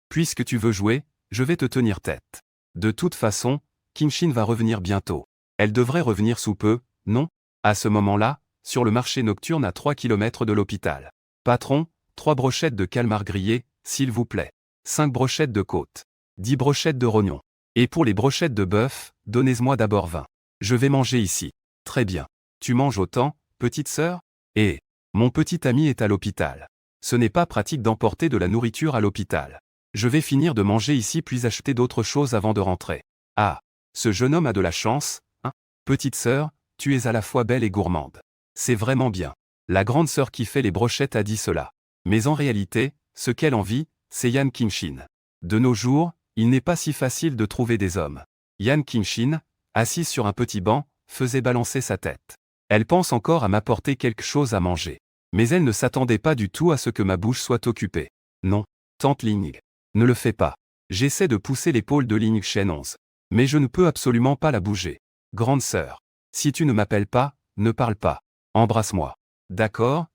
Puisque tu veux jouer, je vais te tenir tête. De toute façon, Kim-shin va revenir bientôt. Elle devrait revenir sous peu, non? À ce moment-là, sur le marché nocturne à 3 km de l'hôpital. Patron, 3 brochettes de calmar grillé, s'il vous plaît. 5 brochettes de côte. 10 brochettes de rognon. Et pour les brochettes de bœuf, donnez-moi d'abord 20. Je vais manger ici. Très bien. Tu manges autant, petite sœur? Et mon petit ami est à l'hôpital. Ce n'est pas pratique d'emporter de la nourriture à l'hôpital. Je vais finir de manger ici puis acheter d'autres choses avant de rentrer. Ah, ce jeune homme a de la chance, hein? Petite sœur, tu es à la fois belle et gourmande. C'est vraiment bien. La grande sœur qui fait les brochettes a dit cela. Mais en réalité, ce qu'elle envie, c'est Yan Kim-shin. De nos jours, il n'est pas si facile de trouver des hommes. Yan Kim-shin, assise sur un petit banc, faisait balancer sa tête. Elle pense encore à m'apporter quelque chose à manger. Mais elle ne s'attendait pas du tout à ce que ma bouche soit occupée. Non, tante Ling. Ne le fais pas. J'essaie de pousser l'épaule de Ling Shenons. Mais je ne peux absolument pas la bouger. Grande sœur. Si tu ne m'appelles pas, ne parle pas. Embrasse-moi. D'accord.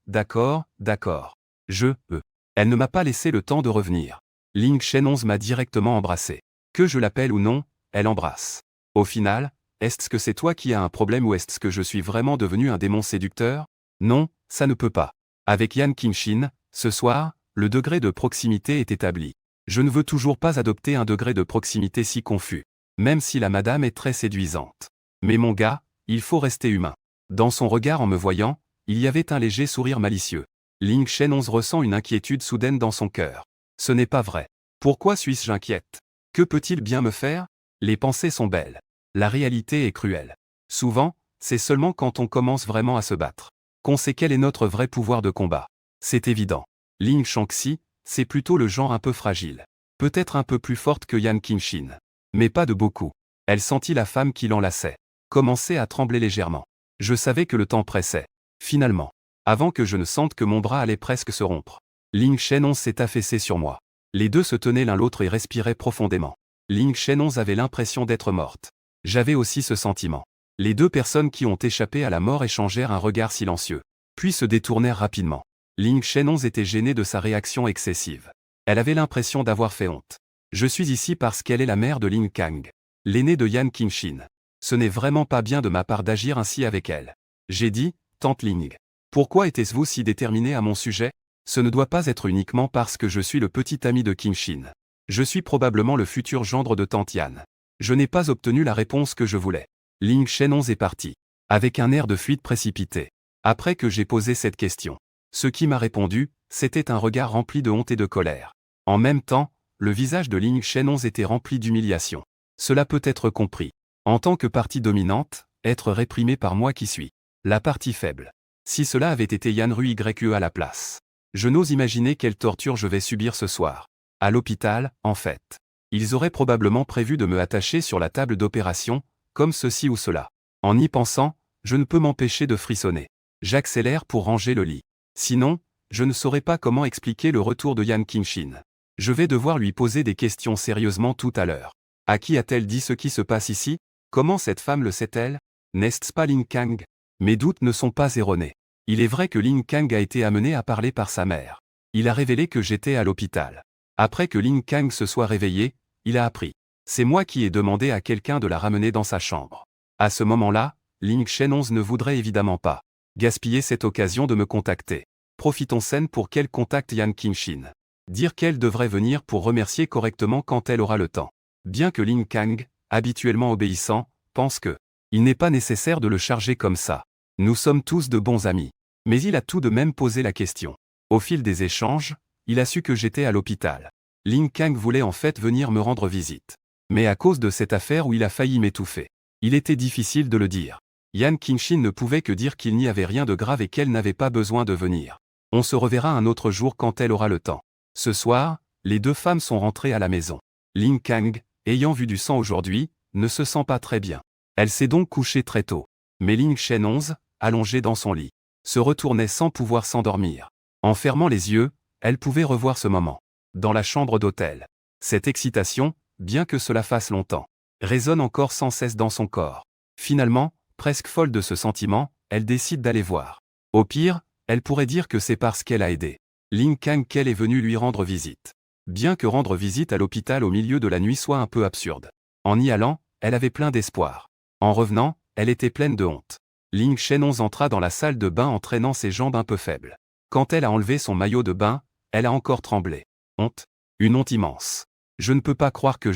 Elle ne m'a pas laissé le temps de revenir. Ling Shenons m'a directement embrassé. Que je l'appelle ou non, elle embrasse. Au final, est-ce que c'est toi qui as un problème ou est-ce que je suis vraiment devenu un démon séducteur? Non, ça ne peut pas. Avec Yan Kim-shin, ce soir, le degré de proximité est établi. Je ne veux toujours pas adopter un degré de proximité si confus. Même si la madame est très séduisante. Mais mon gars, il faut rester humain. Dans son regard en me voyant, il y avait un léger sourire malicieux. Ling Shenons ressent une inquiétude soudaine dans son cœur. Ce n'est pas vrai. Pourquoi suis-je inquiète? Que peut-il bien me faire? Les pensées sont belles. La réalité est cruelle. Souvent, c'est seulement quand on commence vraiment à se battre qu'on sait quel est notre vrai pouvoir de combat. C'est évident. Ling Shangxi, c'est plutôt le genre un peu fragile. Peut-être un peu plus forte que Yan Kim-shin. Mais pas de beaucoup. Elle sentit la femme qui l'enlaçait. Commençait à trembler légèrement. Je savais que le temps pressait. Finalement. Avant que je ne sente que mon bras allait presque se rompre. Ling Shenons s'est affaissé sur moi. Les deux se tenaient l'un l'autre et respiraient profondément. Ling Shenons avait l'impression d'être morte. J'avais aussi ce sentiment. Les deux personnes qui ont échappé à la mort échangèrent un regard silencieux, puis se détournèrent rapidement. Ling Shenong était gênée de sa réaction excessive. Elle avait l'impression d'avoir fait honte. Je suis ici parce qu'elle est la mère de Ling Kang, l'aîné de Yan Qingxin. Ce n'est vraiment pas bien de ma part d'agir ainsi avec elle. J'ai dit, tante Ling. Pourquoi était-vous si déterminée à mon sujet? Ce ne doit pas être uniquement parce que je suis le petit ami de Qingxin. Je suis probablement le futur gendre de tante Yan. Je n'ai pas obtenu la réponse que je voulais. Ling Shenong est parti, avec un air de fuite précipité. Après que j'ai posé cette question, ce qui m'a répondu, c'était un regard rempli de honte et de colère. En même temps, le visage de Ling Shenong était rempli d'humiliation. Cela peut être compris. En tant que partie dominante, être réprimé par moi qui suis la partie faible. Si cela avait été Yan Rui à la place. Je n'ose imaginer quelle torture je vais subir ce soir. À l'hôpital, en fait. Ils auraient probablement prévu de me attacher sur la table d'opération, comme ceci ou cela. En y pensant, je ne peux m'empêcher de frissonner. J'accélère pour ranger le lit. Sinon, je ne saurais pas comment expliquer le retour de Yan Qingxin. Je vais devoir lui poser des questions sérieusement tout à l'heure. À qui a-t-elle dit ce qui se passe ici? Comment cette femme le sait-elle? N'est-ce pas Ling Kang? Mes doutes ne sont pas erronés. Il est vrai que Ling Kang a été amené à parler par sa mère. Il a révélé que j'étais à l'hôpital. Après que Ling Kang se soit réveillé, il a appris. C'est moi qui ai demandé à quelqu'un de la ramener dans sa chambre. À ce moment-là, Ling Shenong ne voudrait évidemment pas gaspiller cette occasion de me contacter. Profitons-en pour qu'elle contacte Yan Qingxin. Dire qu'elle devrait venir pour remercier correctement quand elle aura le temps. Bien que Ling Kang, habituellement obéissant, pense que il n'est pas nécessaire de le charger comme ça. Nous sommes tous de bons amis. Mais il a tout de même posé la question. Au fil des échanges, il a su que j'étais à l'hôpital. Ling Kang voulait en fait venir me rendre visite. Mais à cause de cette affaire où il a failli m'étouffer, il était difficile de le dire. Yan Qingxin ne pouvait que dire qu'il n'y avait rien de grave et qu'elle n'avait pas besoin de venir. On se reverra un autre jour quand elle aura le temps. Ce soir, les deux femmes sont rentrées à la maison. Ling Kang, ayant vu du sang aujourd'hui, ne se sent pas très bien. Elle s'est donc couchée très tôt. Mais Ling Shenong, allongée dans son lit, se retournait sans pouvoir s'endormir. En fermant les yeux, elle pouvait revoir ce moment. Dans la chambre d'hôtel. Cette excitation, bien que cela fasse longtemps, résonne encore sans cesse dans son corps. Finalement, presque folle de ce sentiment, elle décide d'aller voir. Au pire, elle pourrait dire que c'est parce qu'elle a aidé Ling Kang qu'elle est venue lui rendre visite. Bien que rendre visite à l'hôpital au milieu de la nuit soit un peu absurde. En y allant, elle avait plein d'espoir. En revenant, elle était pleine de honte. Ling Shenong entra dans la salle de bain en traînant ses jambes un peu faibles. Quand elle a enlevé son maillot de bain, elle a encore tremblé. Honte. Une honte immense. Je ne peux pas croire que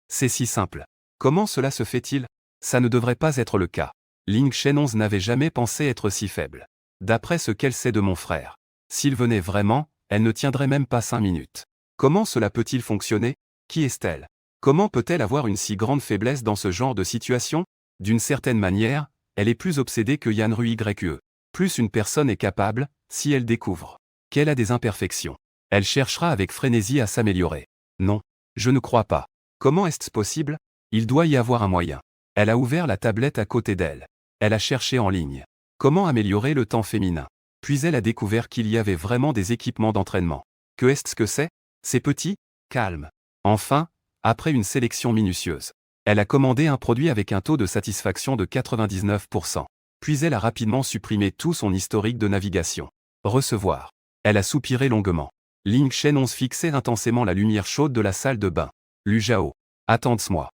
c'est si simple. Comment cela se fait-il? Ça ne devrait pas être le cas. Ling Shenong n'avait jamais pensé être si faible. D'après ce qu'elle sait de mon frère. S'il venait vraiment, elle ne tiendrait même pas 5 minutes. Comment cela peut-il fonctionner? Qui est-elle? Comment peut-elle avoir une si grande faiblesse dans ce genre de situation? D'une certaine manière, elle est plus obsédée que Yan Rui. Plus une personne est capable, si elle découvre qu'elle a des imperfections, elle cherchera avec frénésie à s'améliorer. Non, je ne crois pas. Comment est-ce possible? Il doit y avoir un moyen. Elle a ouvert la tablette à côté d'elle. Elle a cherché en ligne. Comment améliorer le temps féminin? Puis elle a découvert qu'il y avait vraiment des équipements d'entraînement. Que est-ce que c'est? C'est petit, calme. Enfin, après une sélection minutieuse, elle a commandé un produit avec un taux de satisfaction de 99%. Puis elle a rapidement supprimé tout son historique de navigation. Recevoir. Elle a soupiré longuement. Ling Shenong fixait intensément la lumière chaude de la salle de bain. Lu Zhao. Attends-moi.